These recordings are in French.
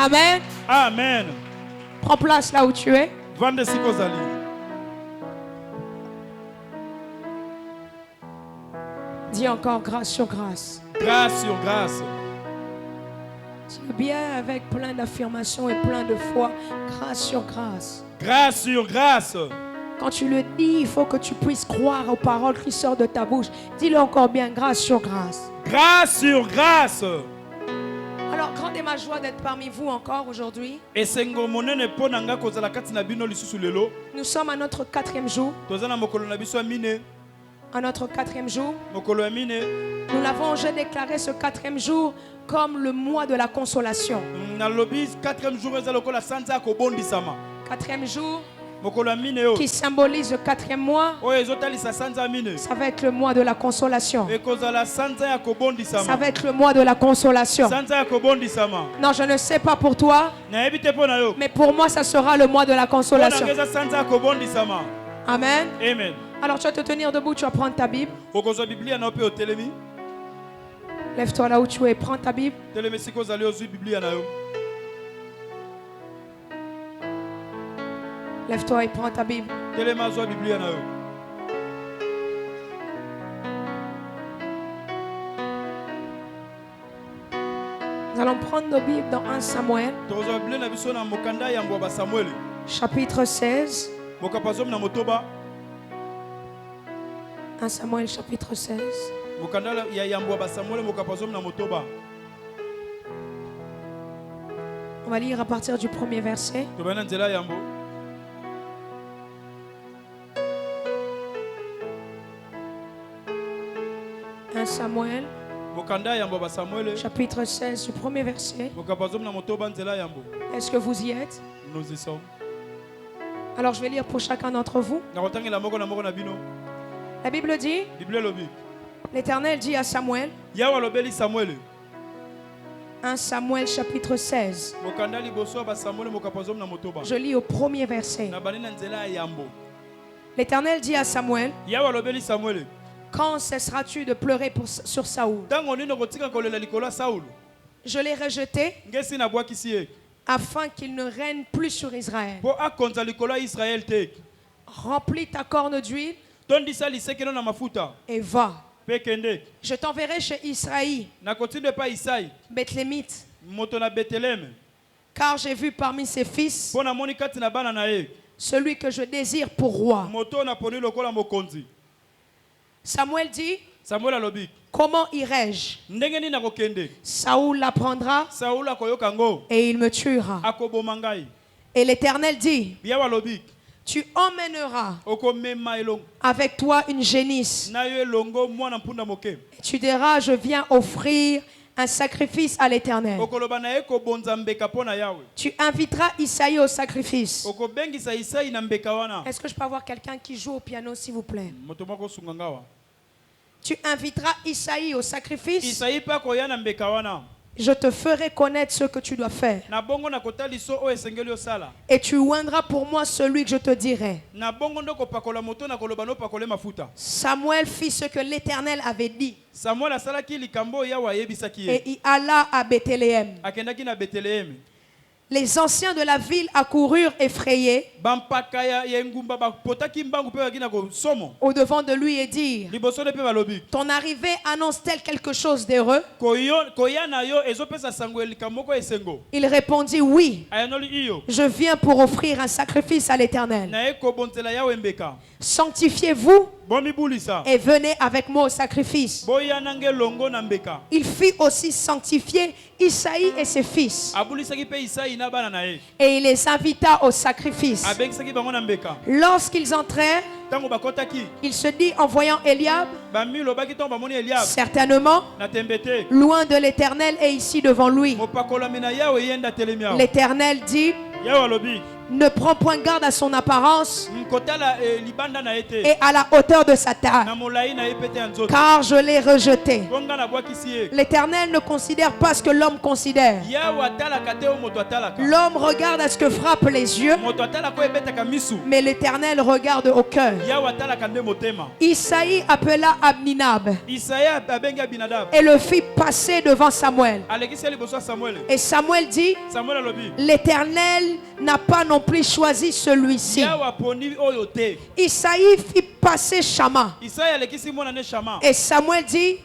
Amen. Amen. Prends place là où tu es. Vande sikozali. Dis encore grâce sur grâce. Grâce sur grâce. Tu es bien avec plein d'affirmations et plein de foi. Grâce sur grâce. Grâce sur grâce. Quand tu le dis, il faut que tu puisses croire aux paroles qui sortent de ta bouche. Dis-le encore bien, grâce sur grâce. Grâce sur grâce. Alors, grande est ma joie d'être parmi vous encore aujourd'hui. Esengo monene ponanga kozala kati na bino lisusu lelo. Nous sommes à notre 4e jour. Tozana mokolo na biso mine. À notre 4e jour. Mokolo ya mine. Nous l'avons déjà déclaré ce 4e jour comme le mois de la consolation. Na lobi 4e jour ezalo kola sanza ko bondisama. 4e jour qui symbolise le 4e mois. Ça va être le mois de la consolation. Ça va être le mois de la consolation. Non, je ne sais pas pour toi, mais pour moi, ça sera le mois de la consolation. Amen. Amen. Alors, tu vas te tenir debout, tu vas prendre ta Bible. Lève-toi là où tu es, prends ta Bible. Lève-toi et prends ta Bible. Nous allons prendre nos Bibles dans 1 Samuel. Chapitre 16. 1 Samuel chapitre 16. On va lire à partir du premier verset. 1 Samuel chapitre 16 du premier verset. Est-ce que vous y êtes? Nous y sommes. Alors je vais lire pour chacun d'entre vous. La Bible dit, l'Éternel dit à Samuel, 1 Samuel chapitre 16. Je lis au premier verset. L'Éternel dit à Samuel, quand cesseras-tu de pleurer sur Saoul? Je l'ai rejeté afin qu'il ne règne plus sur Israël. Remplis ta corne d'huile et va. Je t'enverrai chez Israël, Bethlémite, car j'ai vu parmi ses fils celui que je désire pour roi. Samuel dit, comment irai-je? Saoul l'apprendra et il me tuera. Et l'Éternel dit, tu emmèneras avec toi une génisse. Et tu diras, je viens offrir un sacrifice à l'Éternel. Tu inviteras Isaïe au sacrifice. Est-ce que je peux avoir quelqu'un qui joue au piano, s'il vous plaît? Tu inviteras Isaïe au sacrifice. Je te ferai connaître ce que tu dois faire. Et tu oindras pour moi celui que je te dirai. Samuel fit ce que l'Éternel avait dit. Et il alla à Bethléem. Les anciens de la ville accoururent effrayés au devant de lui et dirent, ton arrivée annonce-t-elle quelque chose d'heureux? Il répondit, oui, je viens pour offrir un sacrifice à l'Éternel. Sanctifiez-vous et venez avec moi au sacrifice. Il fit aussi sanctifier Isaïe et ses fils. Et il les invita au sacrifice. Lorsqu'ils entrèrent, il se dit en voyant Eliab, certainement, loin de l'Éternel est ici devant lui. L'Éternel dit, ne prend point garde à son apparence et à la hauteur de sa taille, car je l'ai rejeté. L'Éternel ne considère pas ce que l'homme considère. L'homme regarde à ce que frappent les yeux, mais l'Éternel regarde au cœur. Isaïe appela Abinab et le fit passer devant Samuel. Et Samuel dit, l'Éternel n'a pas non plus choisi celui-ci. Isaïe fit passer Shama. Et Samuel dit,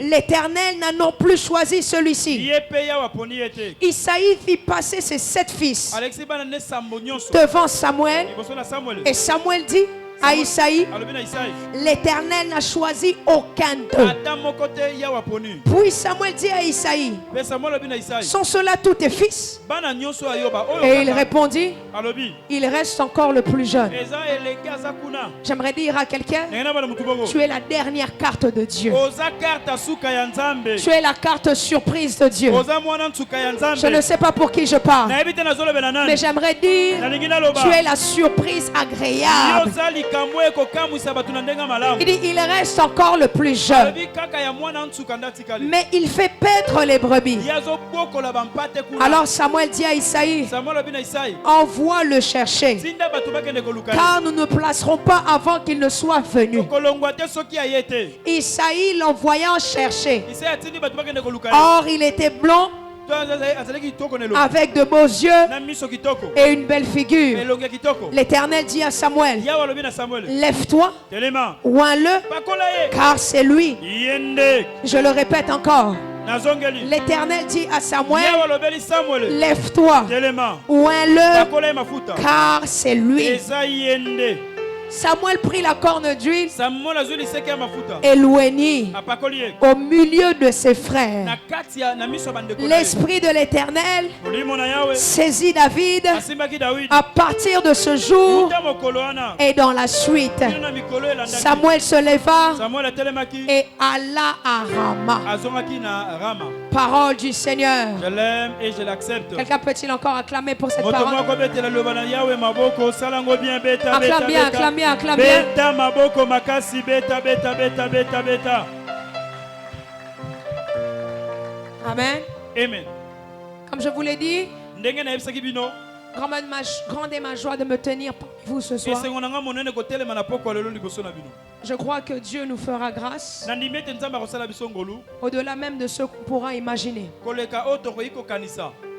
l'Éternel n'a non plus choisi celui-ci. Isaïe fit passer ses 7 fils devant Samuel. Et Samuel dit à Isaïe, l'Éternel n'a choisi aucun d'eux. Puis Samuel dit à Isaïe, sont ceux-là tous tes fils? Et il répondit, il reste encore le plus jeune. J'aimerais dire à quelqu'un, tu es la dernière carte de Dieu. Tu es la carte surprise de Dieu. Je ne sais pas pour qui je parle, mais j'aimerais dire, tu es la surprise agréable. Il dit, il reste encore le plus jeune, mais il fait paître les brebis. Alors Samuel dit à Isaïe, envoie le chercher, car nous ne placerons pas avant qu'il ne soit venu. Isaïe l'envoya chercher. Or il était blond, avec de beaux yeux et une belle figure. L'Éternel dit à Samuel, lève-toi, oins-le, car c'est lui. Je le répète encore. L'Éternel dit à Samuel, lève-toi, oins-le, car c'est lui. Samuel prit la corne d'huile et l'oignit au milieu de ses frères. L'Esprit de l'Éternel saisit David à partir de ce jour et dans la suite. Samuel se leva et alla à Rama. Parole du Seigneur. Je l'aime et je l'accepte. Quelqu'un peut-il encore acclamer pour cette parole? Acclame bien, acclame bien, acclame bien. Amen. Amen. Comme je vous l'ai dit, grande est ma joie de me tenir parmi vous ce soir. Je crois que Dieu nous fera grâce au-delà même de ce qu'on pourra imaginer.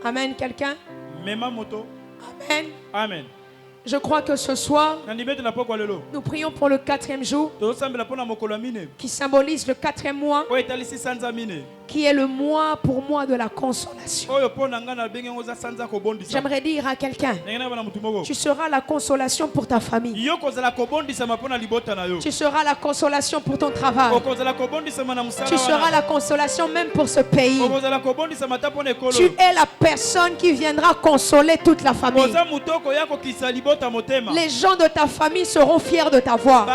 Amen, quelqu'un? Amen. Amen. Je crois que ce soir, nous prions pour le 4e jour, qui symbolise le 4e mois, qui est le mois pour moi de la consolation. J'aimerais dire à quelqu'un, tu seras la consolation pour ta famille. Tu seras la consolation pour ton travail. Tu seras la consolation même pour ce pays. Tu es la personne qui viendra consoler toute la famille. Les gens de ta famille seront fiers de ta voix.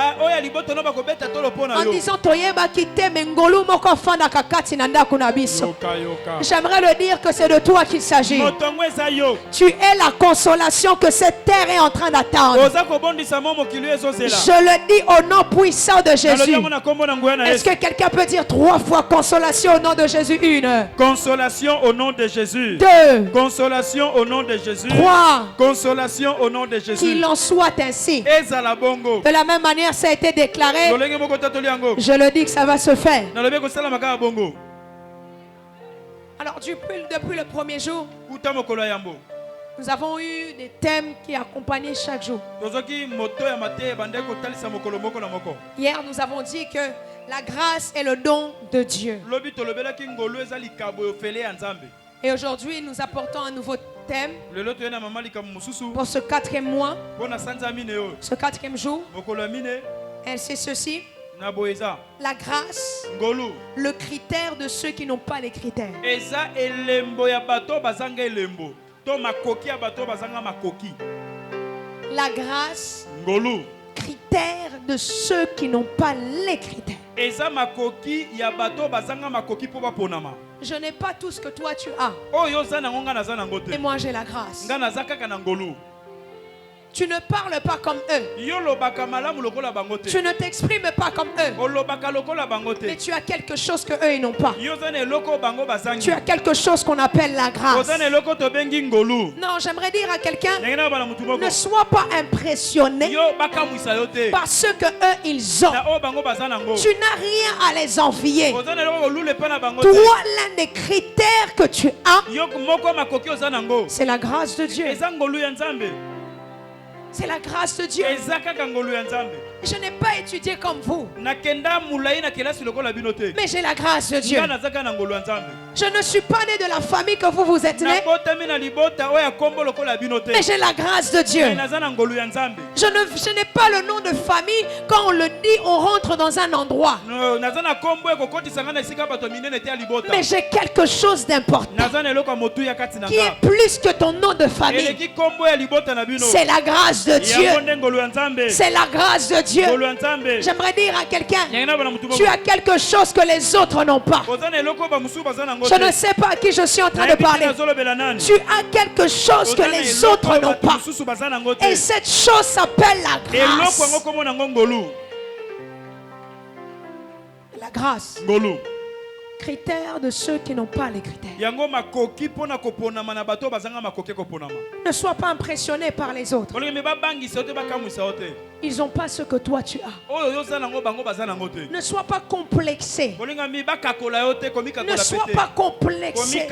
En disant, Toyeba kite mengolu moko fanda kakati nanda kunabiso. J'aimerais le dire que c'est de toi qu'il s'agit. Tu es la consolation que cette terre est en train d'attendre. Je le dis au nom puissant de Jésus. Est-ce que quelqu'un peut dire 3 fois consolation au nom de Jésus? 1. Consolation au nom de Jésus. 2. Consolation au nom de Jésus. 3. Consolation au nom de Jésus. Qu'il en soit ainsi. De la même manière, ça a été déclaré. Je le dis que ça va se faire. Alors, depuis le premier jour, nous avons eu des thèmes qui accompagnaient chaque jour. Hier, nous avons dit que la grâce est le don de Dieu. Et aujourd'hui, nous apportons un nouveau thème pour ce 4e mois, ce 4e jour. Et c'est ceci: la grâce, le critère de ceux qui n'ont pas les critères. La grâce, critère de ceux qui n'ont pas les critères. Je n'ai pas tout ce que toi tu as. Et moi j'ai la grâce. Tu ne parles pas comme eux. Tu ne t'exprimes pas comme eux. Mais tu as quelque chose que eux ils n'ont pas. Tu as quelque chose qu'on appelle la grâce. Non, j'aimerais dire à quelqu'un, ne sois pas impressionné par ce que eux ils ont. Tu n'as rien à les envier. Toi, l'un des critères que tu as, c'est la grâce de Dieu. C'est la grâce de Dieu. Je n'ai pas étudié comme vous. Mais j'ai la grâce de Dieu. Je ne suis pas né de la famille que vous êtes né. Mais j'ai la grâce de Dieu. Je n'ai pas le nom de famille. Quand on le dit, on rentre dans un endroit. Mais j'ai quelque chose d'important qui est plus que ton nom de famille. C'est la grâce de Dieu. C'est la grâce de Dieu. J'aimerais dire à quelqu'un, tu as quelque chose que les autres n'ont pas. Je ne sais pas à qui je suis en train de parler. Tu as quelque chose que les autres n'ont pas. Et cette chose s'appelle la grâce. La grâce. Critères de ceux qui n'ont pas les critères. Ne sois pas impressionné par les autres. Ils n'ont pas ce que toi tu as. Ne sois pas complexé. Ne sois pas complexé.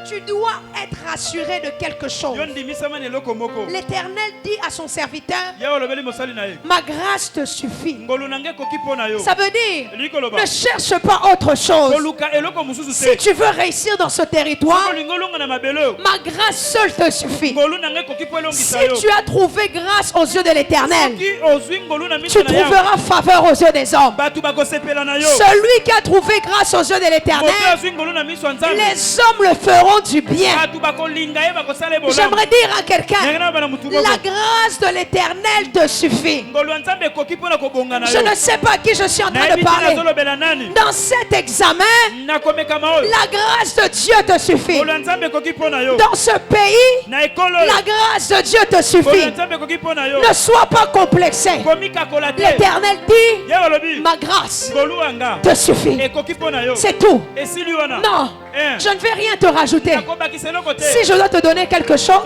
Tu dois être rassuré de quelque chose. L'Éternel dit à son serviteur, ma grâce te suffit. Ça veut dire, ne cherche pas autre chose. Si tu veux réussir dans ce territoire, ma grâce seule te suffit. Si tu as trouvé grâce aux yeux de l'Éternel, tu trouveras faveur aux yeux des hommes. Celui qui a trouvé grâce aux yeux de l'Éternel, les hommes le feront du bien. J'aimerais dire à quelqu'un, la grâce de l'Éternel te suffit. Je ne sais pas à qui je suis en train de parler. Dans cet examen, la grâce de Dieu te suffit. Dans ce pays, la grâce de Dieu te suffit. Ne sois pas complexé. L'Éternel dit, ma grâce te suffit. C'est tout. Non, je ne vais rien te rajouter. Si je dois te donner quelque chose,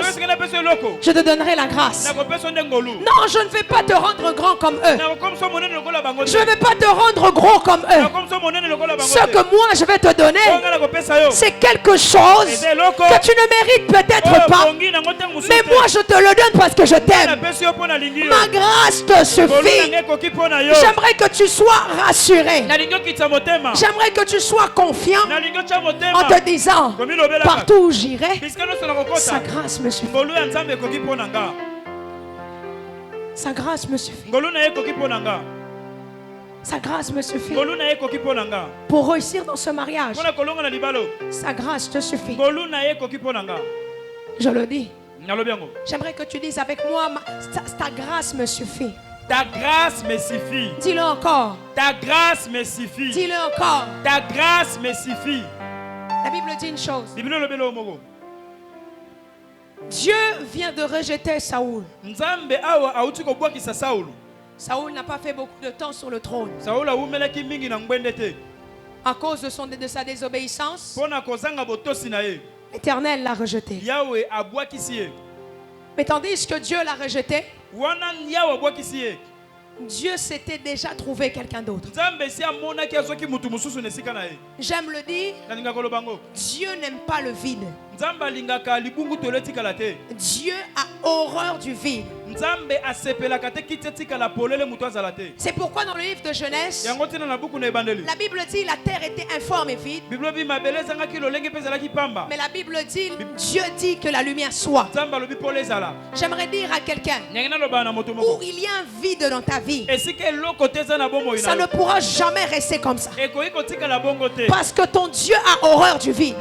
je te donnerai la grâce. Non, je ne vais pas te rendre grand comme eux. Je ne vais pas te rendre gros comme eux. Ce que moi je vais te donner, c'est quelque chose que tu ne mérites peut-être pas. Mais moi je te le donne parce que je t'aime. Ma grâce te suffit. J'aimerais que tu sois rassuré. J'aimerais que tu sois confiant en te disant, partout où j'irai, sa grâce me suffit. Sa grâce me suffit. Sa grâce me suffit. Pour réussir dans ce mariage, sa grâce te suffit. Je le dis. J'aimerais que tu dises avec moi, ta grâce me suffit. Ta grâce me suffit. Dis-le encore. Ta grâce me suffit. Dis-le encore. Ta grâce me suffit. La Bible dit une chose. Dieu vient de rejeter Saoul. Saoul n'a pas fait beaucoup de temps sur le trône. À cause de sa désobéissance, l'Éternel l'a rejeté. Mais tandis que Dieu l'a rejeté, Dieu s'était déjà trouvé quelqu'un d'autre. J'aime le dire, Dieu n'aime pas le vide. Dieu a horreur du vide. C'est pourquoi dans le livre de Genèse, la Bible dit la terre était informe et vide. Mais la Bible dit, Dieu dit que la lumière soit. J'aimerais dire à quelqu'un, où il y a un vide dans ta vie, ça ne pourra jamais rester comme ça. Parce que ton Dieu a horreur du vide.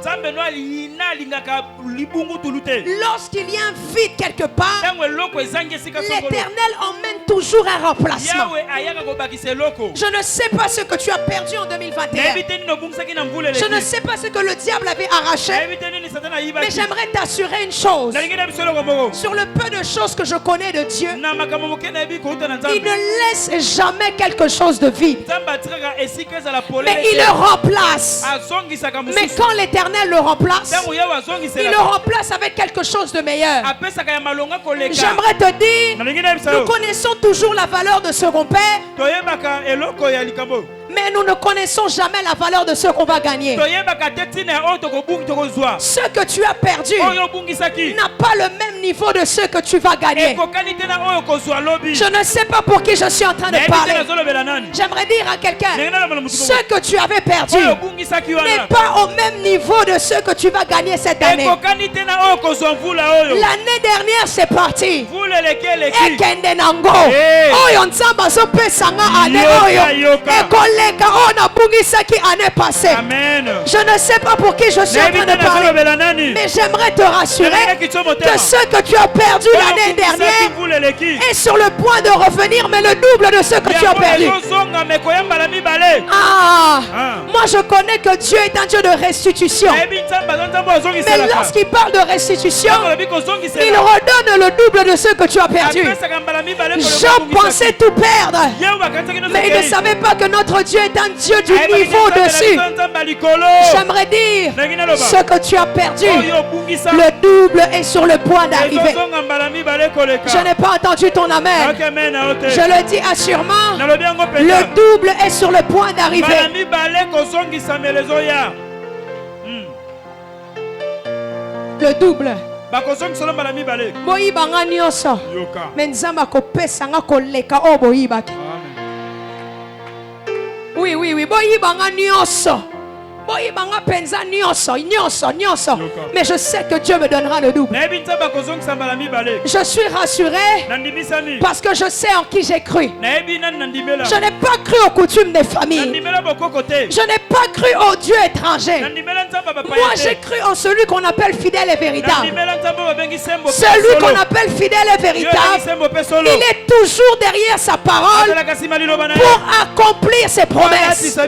lorsqu'il y a un vide quelque part, l'Éternel emmène toujours un remplacement. Je ne sais pas ce que tu as perdu en 2021. Je ne sais pas ce que le diable avait arraché. Mais j'aimerais t'assurer une chose. Sur le peu de choses que je connais de Dieu, il ne laisse jamais quelque chose de vide. Mais il le remplace. Mais quand l'Éternel le remplace, il le remplace avec quelque chose de meilleur. J'aimerais te dire, nous connaissons toujours la valeur de ce qu'on perd, mais nous ne connaissons jamais la valeur de ce qu'on va gagner. Ce que tu as perdu n'a pas le même niveau de ce que tu vas gagner. Je ne sais pas pour qui je suis en train de parler. J'aimerais dire à quelqu'un, ce que tu avais perdu n'est pas au même niveau de ce que tu vas gagner cette année. L'année dernière c'est parti. Je ne sais pas pour qui je suis en train de parler, mais j'aimerais te rassurer que ce que tu as perdu l'année dernière est sur le point de revenir, mais le double de ce que tu as perdu. Moi je connais que Dieu est un Dieu de restitution, mais lorsqu'il parle de restitution, il redonne le double de ce que tu as perdu. Job pensait tout perdre, mais il ne savait pas que notre Dieu est un Dieu du niveau dessus. J'aimerais dire, ce que tu as perdu, le double est sur le point d'arriver. Je n'ai pas entendu ton amen. Je le dis assurément, le double est sur le point d'arriver. Le double. Boyibanga nyonso, mais nzamba kopesanga koleka o boyibaki. Oui, boyibanga nyonso. Mais je sais que Dieu me donnera le double. Je suis rassuré parce que je sais en qui j'ai cru. Je n'ai pas cru aux coutumes des familles. Je n'ai pas cru aux dieux étrangers. Moi j'ai cru en celui qu'on appelle fidèle et véritable. Celui qu'on appelle fidèle et véritable, il est toujours derrière sa parole pour accomplir ses promesses.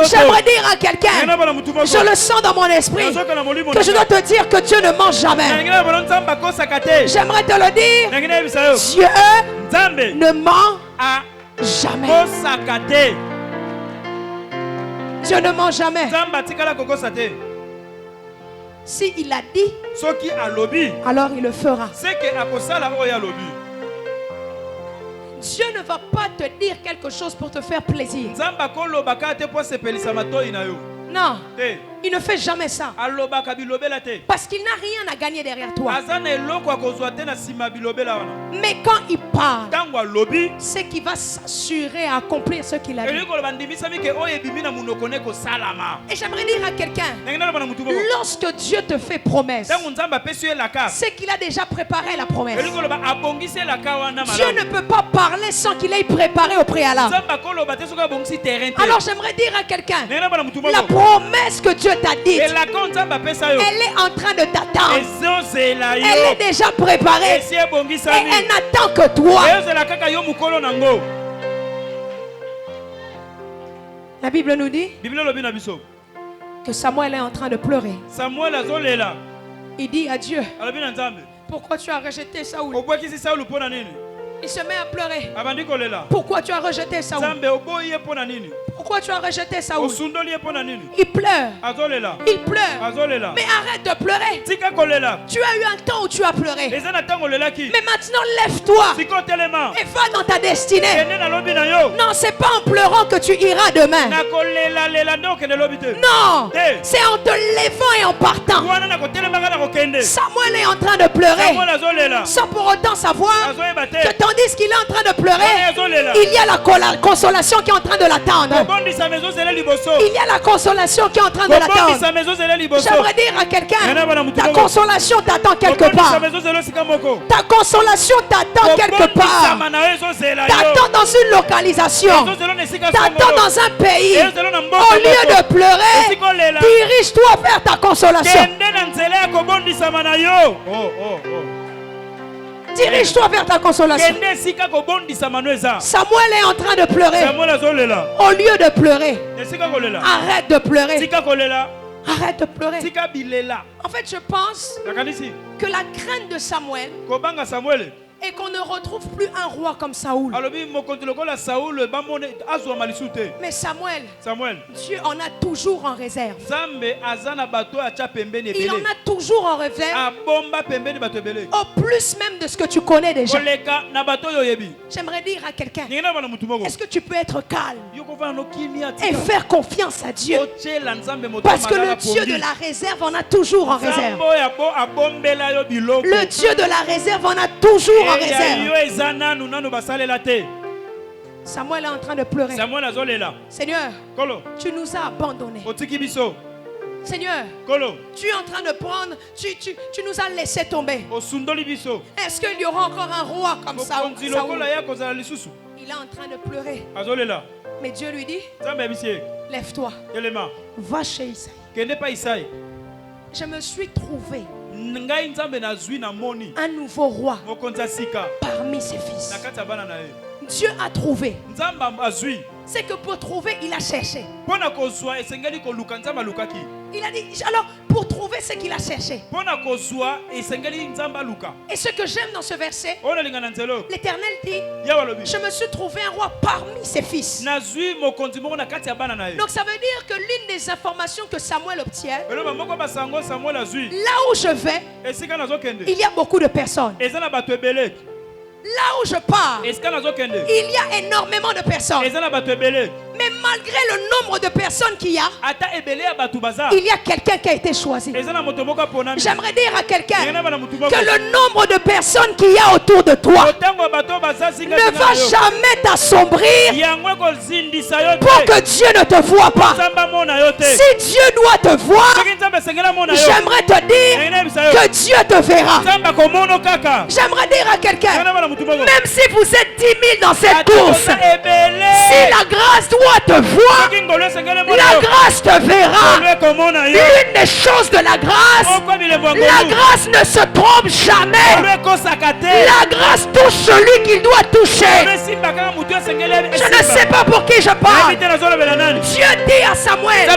J'aimerais dire à quelqu'un, je le sens dans mon esprit, que je dois te dire que Dieu ne ment jamais. J'aimerais te le dire, Dieu ne ment jamais. Dieu ne ment jamais. Si il a dit, alors il le fera. Dieu ne va pas te dire quelque chose pour te faire plaisir. Non, il ne fait jamais ça. Parce qu'il n'a rien à gagner derrière toi. Mais quand il parle, c'est qu'il va s'assurer à accomplir ce qu'il a dit. Et j'aimerais dire à quelqu'un, lorsque Dieu te fait promesse, c'est qu'il a déjà préparé la promesse. Dieu ne peut pas parler sans qu'il ait préparé au préalable. Alors j'aimerais dire à quelqu'un, la promesse que Dieu t'a dit, elle est en train de t'attendre. Elle est déjà préparée. Et elle n'attend que toi. La Bible nous dit que Samuel est en train de pleurer. Il dit à Dieu, pourquoi tu as rejeté Saoul? Il se met à pleurer. Pourquoi tu as rejeté Saoul? Pourquoi tu as rejeté Saoul? Il pleure. Il pleure. Mais arrête de pleurer. Tu as eu un temps où tu as pleuré. Mais maintenant lève-toi et va dans ta destinée. Non, c'est pas en pleurant que tu iras demain. Non, c'est en te levant et en partant. Samuel est en train de pleurer sans pour autant savoir que tant Tandis qu'il est en train de pleurer, il y a la consolation qui est en train de l'attendre. Il y a la consolation qui est en train de l'attendre. J'aimerais dire à quelqu'un, ta consolation t'attend quelque part. Ta consolation t'attend quelque part. T'attend dans une localisation. T'attends dans un pays. Au lieu de pleurer, dirige-toi vers ta consolation. Dirige-toi vers ta consolation. Samuel est en train de pleurer. Au lieu de pleurer, arrête de pleurer. Arrête de pleurer. En fait, je pense que la crainte de Samuel et qu'on ne retrouve plus un roi comme Saoul. Mais Samuel, Dieu en a toujours en réserve. Il en a toujours en réserve. Au plus même de ce que tu connais déjà. J'aimerais dire à quelqu'un, est-ce que tu peux être calme et faire confiance à Dieu? Parce que le Dieu de la réserve en a toujours en réserve. Le Dieu de la réserve en a toujours en réserve. Samuel est en train de pleurer. Seigneur, tu nous as abandonnés. Seigneur, tu es en train de prendre, tu nous as laissé tomber. Est-ce qu'il y aura encore un roi comme Saoul? Il est en train de pleurer. Mais Dieu lui dit, lève-toi, va chez Isaïe. Je me suis trouvé un nouveau roi parmi ses fils. Dieu a trouvé. C'est que pour trouver, il a cherché. Il a dit, alors pour trouver ce qu'il a cherché. Et ce que j'aime dans ce verset, l'Éternel dit, je me suis trouvé un roi parmi ses fils. Donc ça veut dire que l'une des informations que Samuel obtient, là où je vais, il y a beaucoup de personnes. Là où je pars, il y a énormément de personnes. Mais malgré le nombre de personnes qu'il y a, il y a quelqu'un qui a été choisi. J'aimerais dire à quelqu'un que le nombre de personnes qu'il y a autour de toi ne va jamais t'assombrir pour que Dieu ne te voie pas. Si Dieu doit te voir, j'aimerais te dire que Dieu te verra. J'aimerais dire à quelqu'un, même si vous êtes 10 000 dans cette course, si la grâce doit te voir, la grâce te verra. L'une des choses de la grâce ne se trompe jamais. La grâce touche celui qu'il doit toucher. Je ne sais pas pour qui je parle. Dieu dit à Samuel,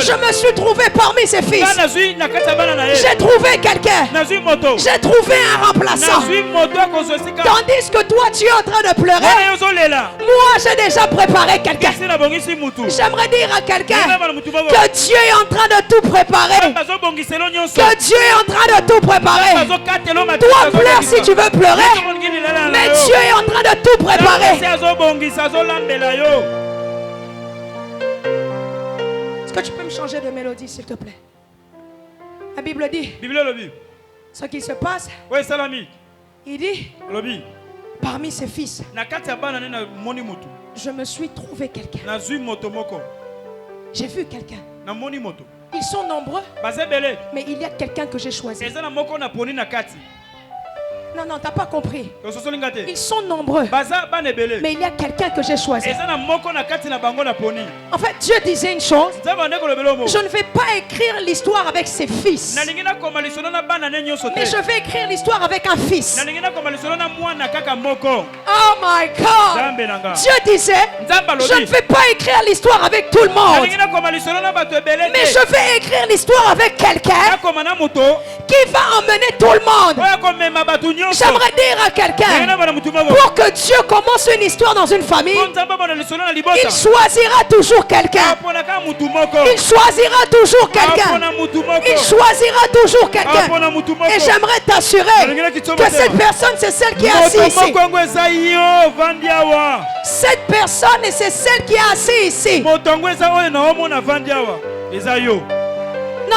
je me suis trouvé parmi ses fils. J'ai trouvé quelqu'un. J'ai trouvé un remplaçant. Tandis que toi tu es en train de pleurer, moi j'ai déjà préparé quelqu'un. J'aimerais dire à quelqu'un que Dieu est en train de tout préparer. Que Dieu est en train de tout préparer. Toi pleure si tu veux pleurer, mais Dieu est en train de tout préparer. Est-ce que tu peux me changer de mélodie s'il te plaît? La Bible dit, ce qui se passe, il dit, parmi ses fils, je me suis trouvé quelqu'un. J'ai vu quelqu'un. Ils sont nombreux, mais il y a quelqu'un que j'ai choisi. Non, non, t'as pas compris. Ils sont nombreux, mais il y a quelqu'un que j'ai choisi. En fait, Dieu disait une chose, je ne vais pas écrire l'histoire avec ses fils, mais je vais écrire l'histoire avec un fils. Oh my God. Dieu disait, je ne vais pas écrire l'histoire avec tout le monde, mais je vais écrire l'histoire avec quelqu'un qui va emmener tout le monde. J'aimerais dire à quelqu'un, pour que Dieu commence une histoire dans une famille, il choisira toujours quelqu'un. Il choisira toujours quelqu'un. Il choisira toujours quelqu'un. Et j'aimerais t'assurer que cette personne, c'est celle qui est assise ici. Cette personne, c'est celle qui est assise ici.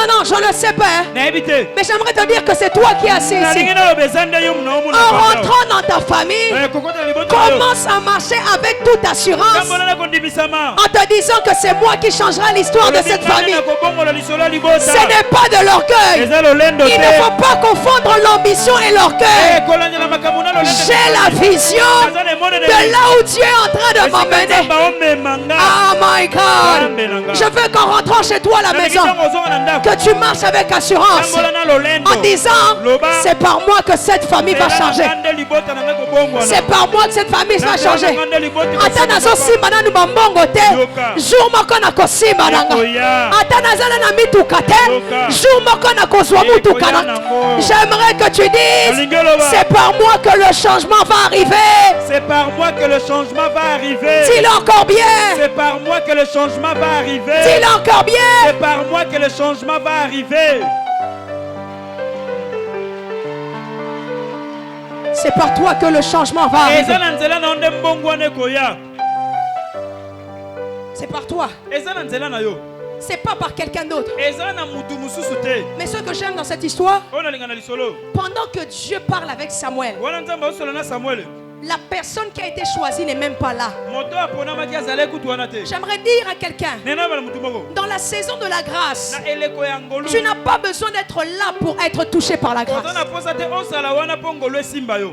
non, je ne sais pas. Hein. Mais j'aimerais te dire que c'est toi qui es assis ici. En rentrant dans ta famille, commence à marcher avec toute assurance. En te disant que c'est moi qui changera l'histoire de cette famille. Ce n'est pas de l'orgueil. Il ne faut pas confondre l'ambition et l'orgueil. J'ai la vision de là où tu es en train de m'emmener. Oh my God. Je veux qu'en rentrant chez toi à la maison, que tu marches avec assurance en disant, c'est par moi que cette famille va changer. C'est par moi que cette famille va changer. Atanazo simana nu bambongo te. Jour moko na kosimba nanga. Atanazala na mituka te. Jour moko na kozwa mutuka nanga. J'aimerais que tu dises, c'est par moi que le changement va arriver. C'est par moi que le changement va arriver. Dis-le encore bien. C'est par moi que le changement va arriver. Dis-le encore bien. C'est par moi que le changement va arriver. C'est par toi que le changement va arriver. C'est par toi. C'est pas par quelqu'un d'autre. Mais ce que j'aime dans cette histoire, pendant que Dieu parle avec Samuel, la personne qui a été choisie n'est même pas là. J'aimerais dire à quelqu'un, dans la saison de la grâce, tu n'as pas besoin d'être là pour être touché par la grâce.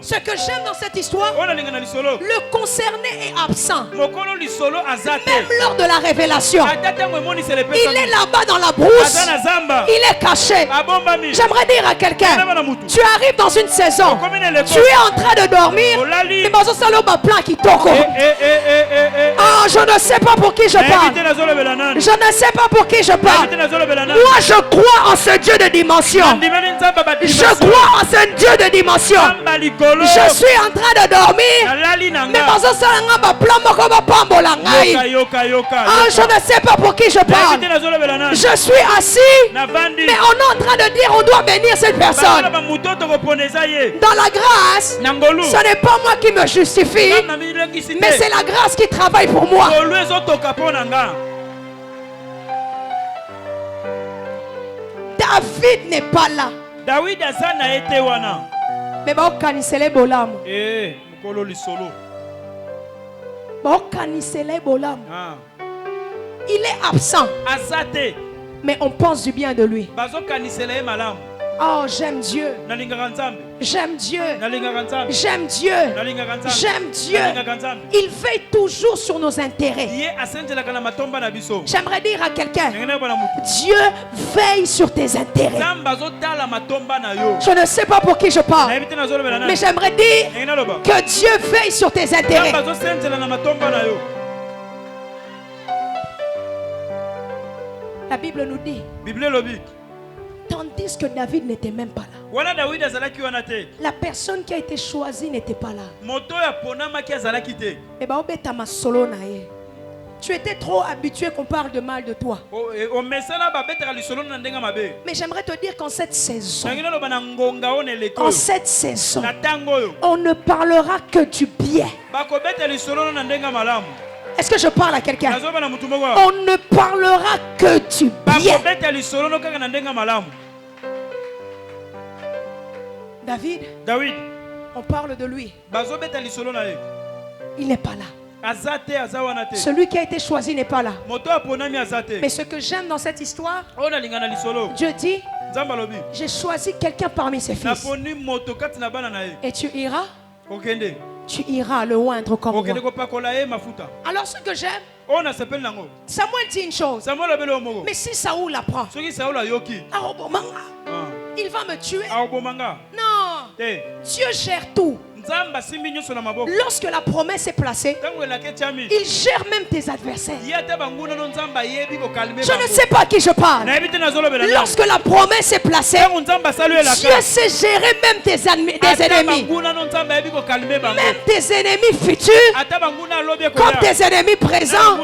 Ce que j'aime dans cette histoire, le concerné est absent. Même lors de la révélation, il est là-bas dans la brousse. Il est caché. J'aimerais dire à quelqu'un, tu arrives dans une saison, tu es en train de dormir, mais plan qui toko. Ah, je ne sais pas pour qui je parle. Je ne sais pas pour qui je parle. Moi, je crois en ce Dieu de dimension. Je crois en ce Dieu de dimension. Je suis en train de dormir, mais je ne sais pas pour qui je parle. Je suis assis, mais on est en train de dire on doit bénir cette personne. Dans la grâce, ce n'est pas moi qui me justifie, mais c'est la grâce qui travaille pour moi. David n'est pas là. Mais il est absent, mais on pense du bien de lui. Oh, j'aime Dieu. J'aime Dieu. J'aime Dieu. J'aime Dieu. Il veille toujours sur nos intérêts. J'aimerais dire à quelqu'un, Dieu veille sur tes intérêts. Je ne sais pas pour qui je parle, mais j'aimerais dire que Dieu veille sur tes intérêts. La Bible nous dit, tandis que David n'était même pas là. La personne qui a été choisie n'était pas là. Tu étais trop habitué qu'on parle de mal de toi. Mais j'aimerais te dire qu'en cette saison, on ne parlera que du bien. Est-ce que je parle à quelqu'un? On ne parlera que du bien. David, on parle de lui. Il n'est pas là. Celui qui a été choisi n'est pas là. Mais ce que j'aime dans cette histoire, Dieu dit, j'ai choisi quelqu'un parmi ses fils. Et tu iras? Tu iras le oindre comme moi. Alors ce que j'aime, Samuel dit une chose. Mais si Saoul apprend, il va me tuer. Non. Dieu gère tout. Lorsque la promesse est placée, il gère même tes adversaires. Je ne sais pas à qui je parle. Lorsque la promesse est placée, Dieu sait gérer même tes ennemis. Même tes ennemis futurs, comme tes ennemis présents,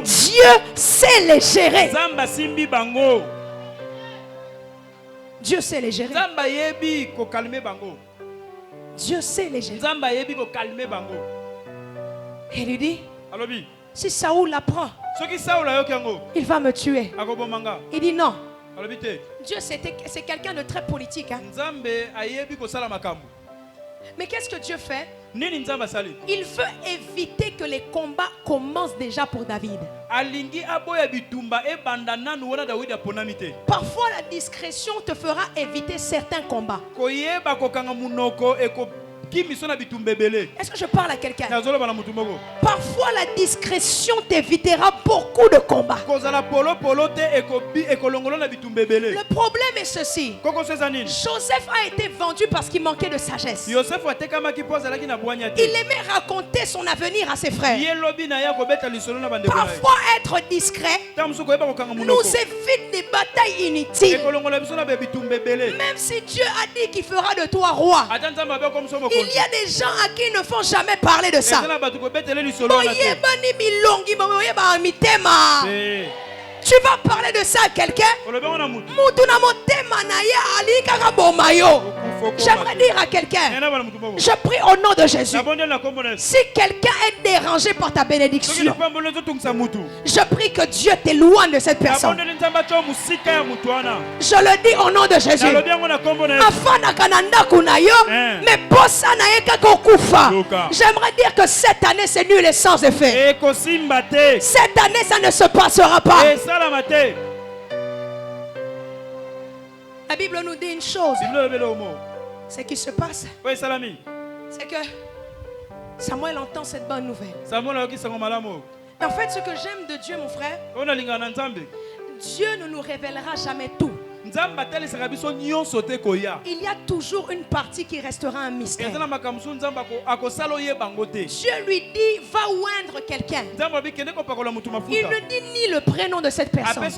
Dieu sait les gérer. Dieu sait les gérer. Dieu sait les gérer. Il lui dit, si Saoul l'apprend, il va me tuer. Il dit non. Dieu, c'est quelqu'un de très politique. Hein? Mais qu'est-ce que Dieu fait? Il veut éviter que les combats commencent déjà pour David. Parfois, la discrétion te fera éviter certains combats. Est-ce que je parle à quelqu'un? Parfois la discrétion t'évitera beaucoup de combats. Le problème est ceci. Joseph a été vendu parce qu'il manquait de sagesse. Il aimait raconter son avenir à ses frères. Parfois être discret nous évite des batailles inutiles. Même si Dieu a dit qu'il fera de toi roi, il y a des gens à qui ne font jamais parler de ça. Tu vas parler de ça à quelqu'un. J'aimerais dire à quelqu'un, je prie au nom de Jésus, si quelqu'un est dérangé par ta bénédiction, je prie que Dieu t'éloigne de cette personne. Je le dis au nom de Jésus. J'aimerais dire que cette année c'est nul et sans effet. Cette année ça ne se passera pas. La Bible nous dit une chose. Ce qui se passe, c'est que Samuel entend cette bonne nouvelle. En fait, ce que j'aime de Dieu, mon frère, Dieu ne nous révélera jamais tout. Il y a toujours une partie qui restera un mystère. Dieu lui dit, va oindre quelqu'un. Il ne dit ni le prénom de cette personne. Il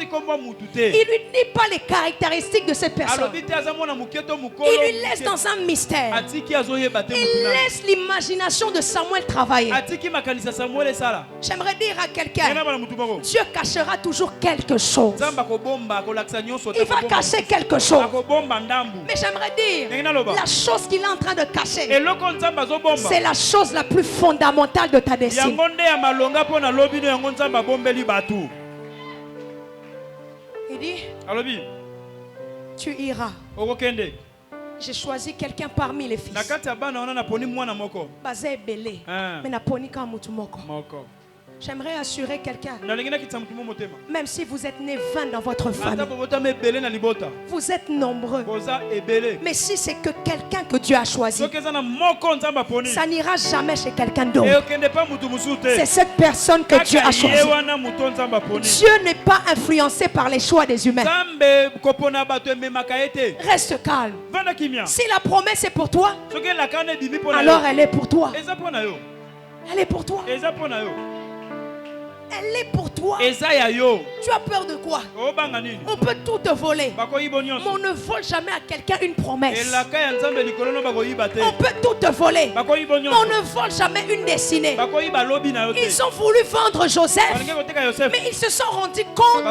ne lui dit pas les caractéristiques de cette personne. Il lui laisse dans un mystère. Il laisse l'imagination de Samuel travailler. J'aimerais dire à quelqu'un, Dieu cachera toujours quelque chose. Il va cacher quelque chose. Mais j'aimerais dire, la chose qu'il est en train de cacher, c'est la chose la plus fondamentale de ta destinée. Il dit, tu iras. J'ai choisi quelqu'un parmi les fils. Basé belé, mais n'a pas ni comme mutumoko. J'aimerais assurer quelqu'un, même si vous êtes né 20 dans votre famille, vous êtes nombreux, mais si c'est que quelqu'un que Dieu a choisi, ça n'ira jamais chez quelqu'un d'autre. C'est cette personne que Dieu a choisi. Dieu n'est pas influencé par les choix des humains. Reste calme. Si la promesse est pour toi, alors elle est pour toi. Elle est pour toi. Elle est pour toi. Tu as peur de quoi? On peut tout te voler, mais on ne vole jamais à quelqu'un une promesse. On peut tout te voler, mais on ne vole jamais une destinée. Ils ont voulu vendre Joseph, mais ils se sont rendus compte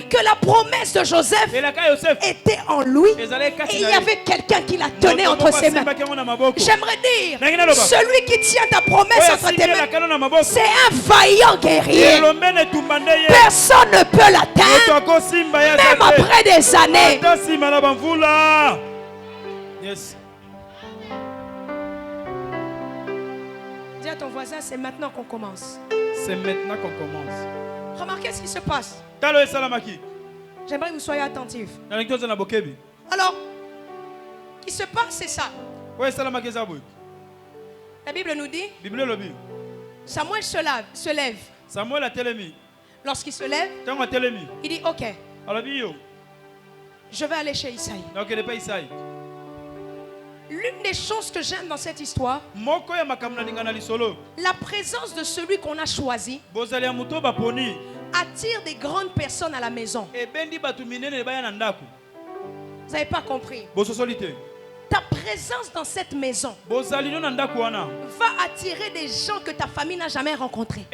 que la promesse de Joseph était en lui et il y avait quelqu'un qui la tenait entre ses mains. J'aimerais dire, celui qui tient ta promesse entre tes mains, c'est un vaillant guerrier. Personne ne peut l'atteindre, même après des années. Yes. Dis à ton voisin, c'est maintenant qu'on commence. C'est maintenant qu'on commence. Remarquez ce qui se passe. J'aimerais que vous soyez attentifs. Alors, ce qui se passe, c'est ça. La Bible nous dit, Samuel se lève. Samuel a télémi. Lorsqu'il se lève, il dit, ok, je vais aller chez Isaïe. L'une des choses que j'aime dans cette histoire, la présence de celui qu'on a choisi attire des grandes personnes à la maison. Vous n'avez pas compris. Ta présence dans cette maison va attirer des gens que ta famille n'a jamais rencontrés.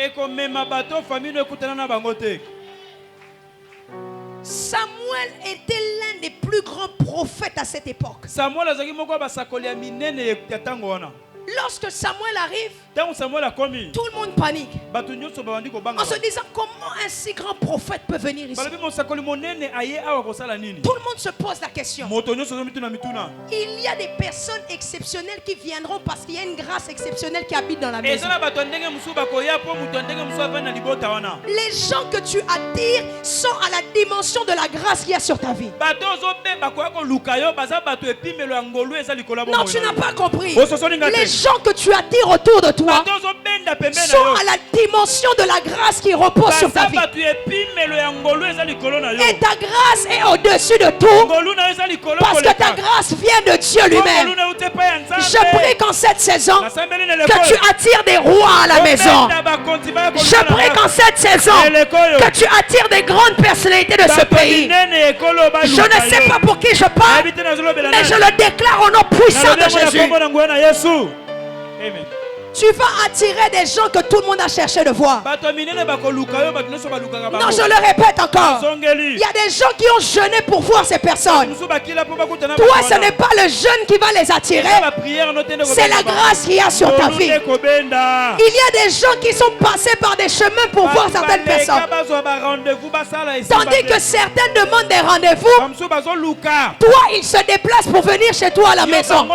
Samuel était l'un des plus grands prophètes à cette époque. Lorsque Samuel arrive, tout le monde panique en se disant comment un si grand prophète peut venir ici. Tout le monde se pose la question. Il y a des personnes exceptionnelles qui viendront parce qu'il y a une grâce exceptionnelle qui habite dans la maison. Les gens que tu attires sont à la dimension de la grâce qu'il y a sur ta vie. Non, tu n'as pas compris. Les gens que tu attires autour de toi sont à la dimension de la grâce qui repose sur ta vie. Et ta grâce est au-dessus de tout parce que ta grâce vient de Dieu lui-même. Je prie qu'en cette saison que tu attires des rois à la maison. Je prie qu'en cette saison que tu attires des grandes personnalités de ce pays. Je ne sais pas pour qui je parle, mais je le déclare au nom puissant de Jésus. Amen. Tu vas attirer des gens que tout le monde a cherché de voir. Non, je le répète encore. Il y a des gens qui ont jeûné pour voir ces personnes. Toi, ce n'est pas le jeûne qui va les attirer. C'est la grâce qu'il y a sur ta vie. Il y a des gens qui sont passés par des chemins pour voir certaines personnes. Tandis que certains demandent des rendez-vous. Toi, ils se déplacent pour venir chez toi à la maison.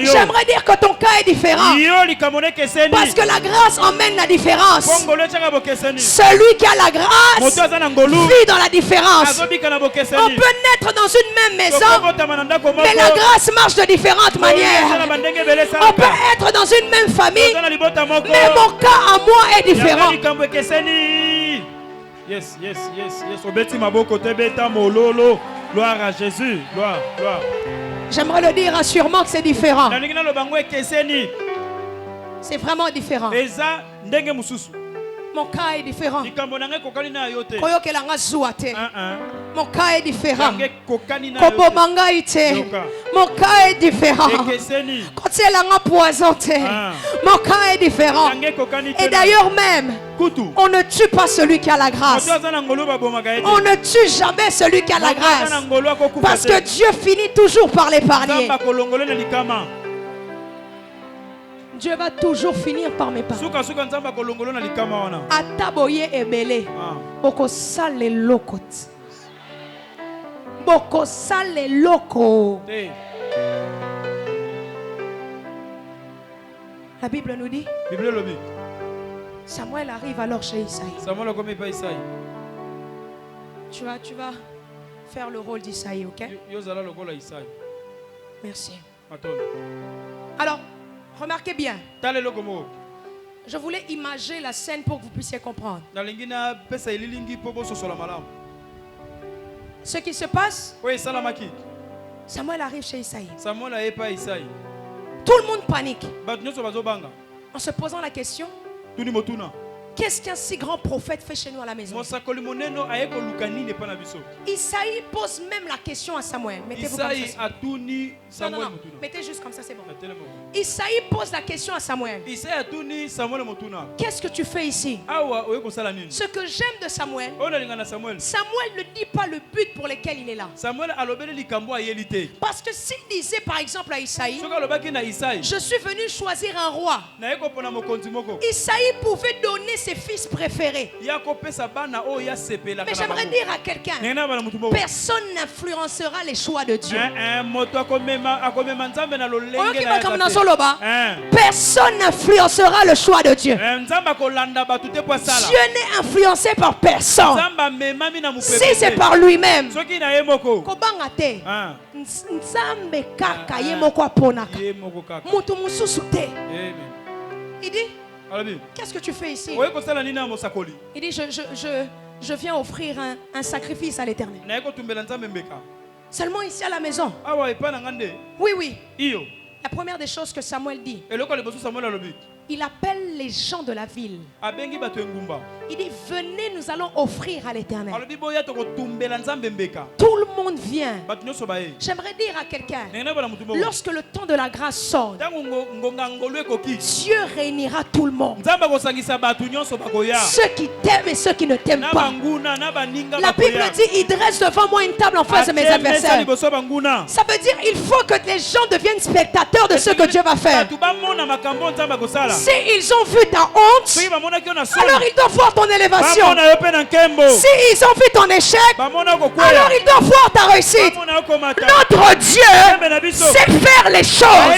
J'aimerais dire que ton cas est différent. Parce que la grâce emmène la différence. Celui qui a la grâce vit dans la différence. On peut naître dans une même maison, mais la grâce marche de différentes manières. On peut être dans une même famille, mais mon cas à moi est différent. Yes. Gloire à Jésus. Gloire. J'aimerais le dire assurément que c'est différent. C'est vraiment différent. Mon cas est différent. Mon cas est différent. Mon cas est différent. Quand il a poisonné, mon cas est différent. Et d'ailleurs même, on ne tue pas celui qui a la grâce. On ne tue jamais celui qui a la grâce. Parce que Dieu finit toujours par l'épargner. Dieu va toujours finir par m'épargner. Ataboye ebele. Boko sale lokot. Boko sale loko. La Bible nous dit. Samuel arrive alors chez Isaïe. Tu vas faire le rôle d'Isaïe, ok? Merci. Alors, remarquez bien. Je voulais imager la scène pour que vous puissiez comprendre. Ce qui se passe, Samuel arrive chez Isaïe. Tout le monde panique en se posant la question, qu'est-ce qu'un si grand prophète fait chez nous à la maison? Isaïe pose même la question à Samuel. Mettez-vous comme ça. Non. Mettez juste comme ça, c'est bon. Isaïe pose la question à Samuel. Qu'est-ce que tu fais ici? Ce que j'aime de Samuel, Samuel ne dit pas le but pour lequel il est là. Parce que s'il disait par exemple à Isaïe, je suis venu choisir un roi, Isaïe pouvait donner ses fils préférés. Mais j'aimerais dire à quelqu'un, personne n'influencera les choix de Dieu. Personne n'influencera le choix de Dieu. Dieu n'est influencé par personne. Si c'est par lui-même, il dit, qu'est-ce que tu fais ici? Il dit, je viens offrir un sacrifice à l'Éternel. Seulement ici à la maison. Oui. La première des choses que Samuel dit, Il appelle les gens de la ville. Il dit, venez, nous allons offrir à l'Éternel. Tout le monde vient. J'aimerais dire à quelqu'un, lorsque le temps de la grâce sort, Dieu réunira tout le monde. Ceux qui t'aiment et ceux qui ne t'aiment pas. La Bible dit, il dresse devant moi une table en face de mes adversaires. Ça veut dire, il faut que les gens deviennent spectateurs de ce que Dieu va faire. S'ils ont vu ta honte, alors ils doivent voir ton élévation. S'ils ont vu ton échec, alors ils doivent voir ta réussite. Notre Dieu sait faire les choses.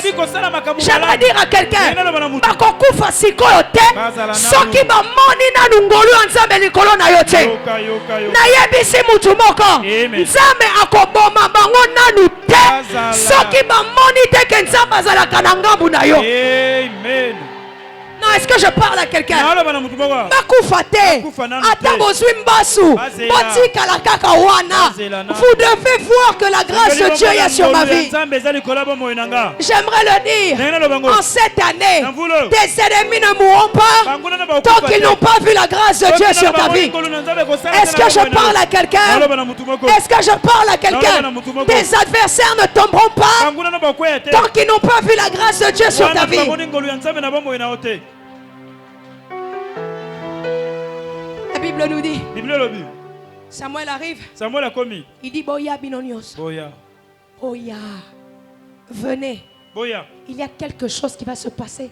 J'aimerais dire à quelqu'un, bakokufa sikoyo te, soki bamoni na nungolu nzambe likolo na yo te. Nayebisi mutu moko, nzambe akoboma bango nanu te, soki bamoni te ke nzambe azalaka na ngambu na yo. Amen. Non, est-ce que je parle à quelqu'un? Vous devez voir que la grâce de Dieu est sur ma vie. J'aimerais le dire. En cette année, tes ennemis ne mourront pas tant qu'ils n'ont pas vu la grâce de Dieu sur ta vie. Est-ce que je parle à quelqu'un? Est-ce que je parle à quelqu'un? Tes adversaires ne tomberont pas tant qu'ils n'ont pas vu la grâce de Dieu sur ta vie. La Bible nous dit, Samuel arrive, il dit, Boya binonios, Boya, venez, il y a quelque chose qui va se passer.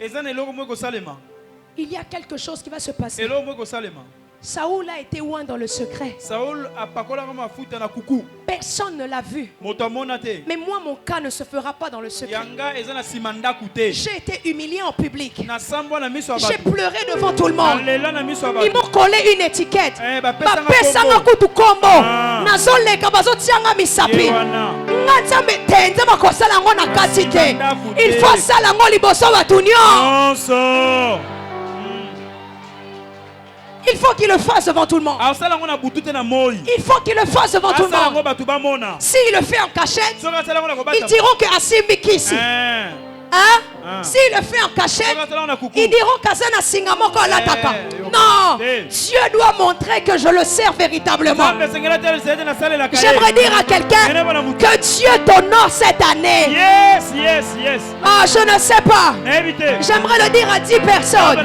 Il y a quelque chose qui va se passer. Saoul a été loin dans le secret. Personne ne l'a vu. Mais moi, mon cas ne se fera pas dans le secret. J'ai été humilié en public. J'ai pleuré devant tout le monde. Ils m'ont collé une étiquette. Il faut ça la il faut qu'il le fasse devant tout le monde. Il faut qu'il le fasse devant tout le monde. S'il le fait en cachette, ils diront que Asimbi Kisi. S'il le fait en cachette, ils diront qu'Azana Singamoko Alataka. Non, Dieu doit montrer que je le sers véritablement. J'aimerais dire à quelqu'un que Dieu t'honore cette année. Ah, je ne sais pas. J'aimerais le dire à 10 personnes.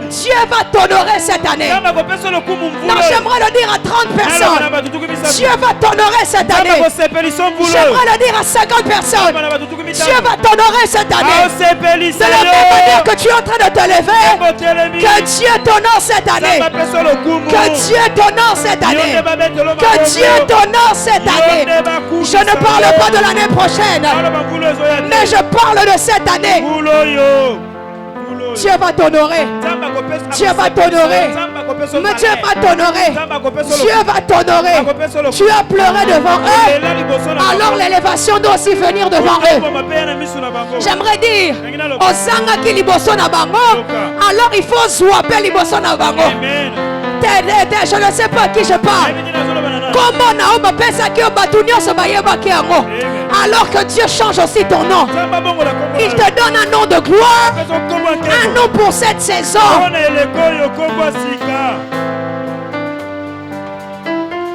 Dieu va t'honorer cette année. Non, j'aimerais le dire à 30 personnes. Dieu va t'honorer cette année. J'aimerais le dire à 50 personnes. Dieu va t'honorer cette année. De la même manière que tu es en train de te lever, que Dieu t'honore cette année. Que Dieu t'honore cette année. Que Dieu t'honore cette année. Je ne parle pas de l'année prochaine, mais je parle de cette année. Dieu va t'honorer. Dieu va t'honorer. Mais Dieu va t'honorer. Dieu va t'honorer. Tu as pleuré devant eux. Alors l'élévation doit aussi venir devant eux. J'aimerais dire, Osanga ki liboso na bango. Alors il faut swapper liboso na bango. Je ne sais pas à qui je parle. Comment Naoma pesa ki obatunyo so bayeba ki yango. Alors que Dieu change aussi ton nom. Il te donne un nom de gloire. Un nom pour cette saison.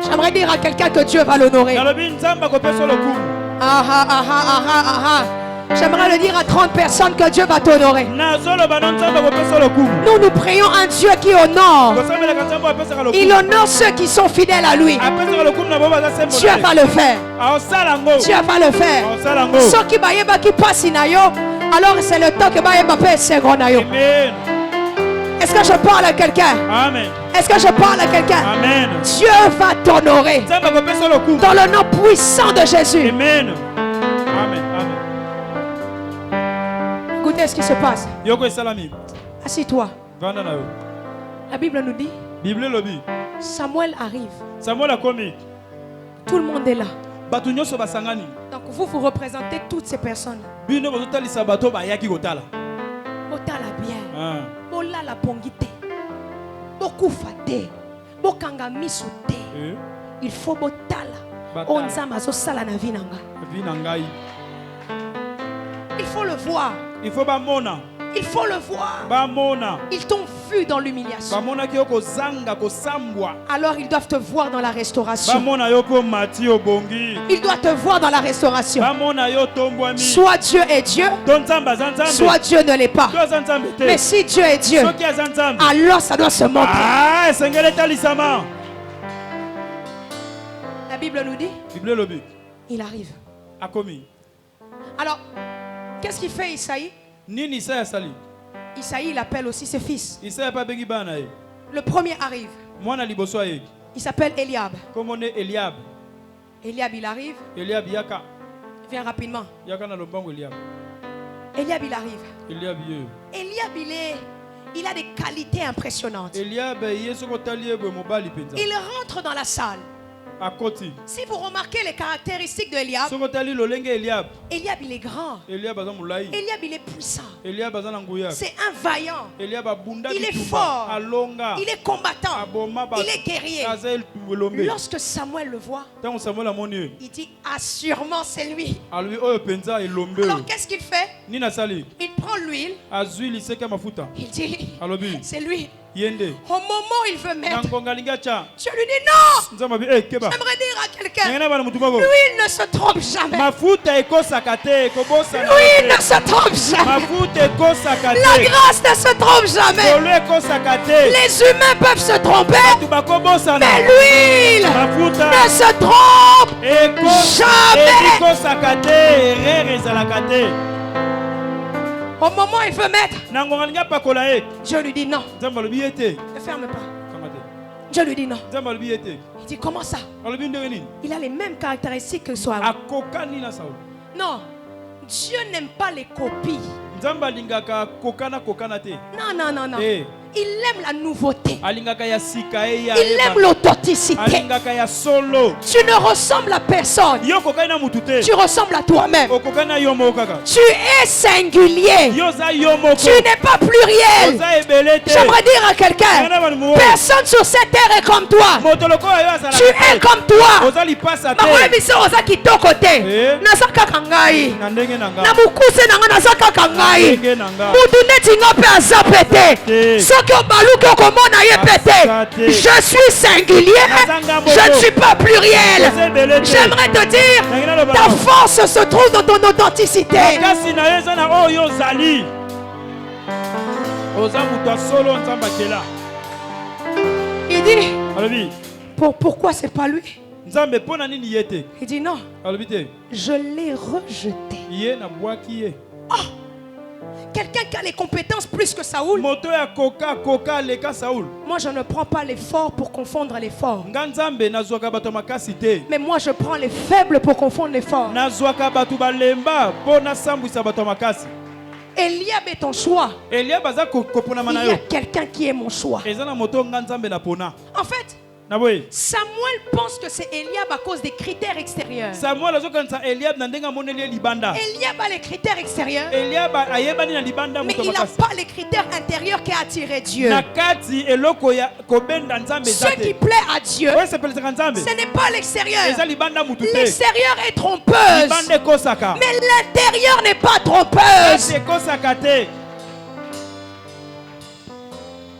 J'aimerais dire à quelqu'un que Dieu va l'honorer. J'aimerais le dire à 30 personnes que Dieu va t'honorer. Nous prions un Dieu qui honore. Il honore ceux qui sont fidèles à lui. Dieu va le faire. Dieu va le faire. Ceux qui passent alors c'est le temps que est-ce que je parle à quelqu'un? Est-ce que je parle à quelqu'un? Dieu va t'honorer dans le nom puissant de Jésus. Amen. Écoutez ce qui se passe. Assis-toi. La Bible nous dit, Samuel arrive. Tout le monde est là. Donc vous représentez toutes ces personnes. Botala bien. Bola la pongite. Bokufate. Bokanga misute. Il faut botala. Onzama so sala na vinanga. Il faut le voir. Il faut le voir. Ils t'ont vu dans l'humiliation. Alors ils doivent te voir dans la restauration. Ils doivent te voir dans la restauration. Soit Dieu est Dieu, soit Dieu ne l'est pas. Mais si Dieu est Dieu, alors ça doit se montrer. La Bible nous dit, il arrive. Alors, qu'est-ce qu'il fait Isaïe? Isaïe, il appelle aussi ses fils. Le premier arrive. Il s'appelle Eliab. Eliab, il arrive. Viens rapidement. Eliab, il arrive. Eliab, il a des qualités impressionnantes. Il rentre dans la salle. Si vous remarquez les caractéristiques de Eliab, Eliab il est grand. Eliab il est puissant. C'est un vaillant. Il est fort. Il est combattant. Il est guerrier. Lorsque Samuel le voit, il dit assurément c'est lui. Alors qu'est-ce qu'il fait? Il prend l'huile. Il dit c'est lui. Au moment où il veut mettre, Dieu lui dit non. J'aimerais dire à quelqu'un, l'huile ne se trompe jamais. L'huile ne se trompe jamais. La grâce ne se trompe jamais. Les humains peuvent se tromper, mais l'huile ne se trompe jamais. Au moment où il veut mettre, Dieu lui dit non. Ne ferme pas. Dieu lui dit non. Il dit comment ça? Il a les mêmes caractéristiques que Saül. Non, Dieu n'aime pas les copies. Non. Il aime la nouveauté. Il aime l'authenticité. Tu ne ressembles à personne. Tu ressembles à toi-même. Tu es singulier. Tu n'es pas pluriel. J'aimerais dire à quelqu'un, personne sur cette terre est comme toi. Tu es comme toi. Je suis singulier, je ne suis pas pluriel. J'aimerais te dire, ta force se trouve dans ton authenticité. Il dit, pourquoi c'est pas lui? Il dit non, je l'ai rejeté. Oh! Quelqu'un qui a les compétences plus que Saoul. Moi je ne prends pas les forts pour confondre les forts. Mais moi je prends les faibles pour confondre les forts. Eliab est ton choix. Il y a quelqu'un qui est mon choix. En fait, Samuel pense que c'est Eliab à cause des critères extérieurs. Eliab a les critères extérieurs, mais il n'a pas les critères intérieurs qui attirent Dieu. Ce qui plaît à Dieu, ce n'est pas l'extérieur. L'extérieur est trompeuse, mais l'intérieur n'est pas trompeuse.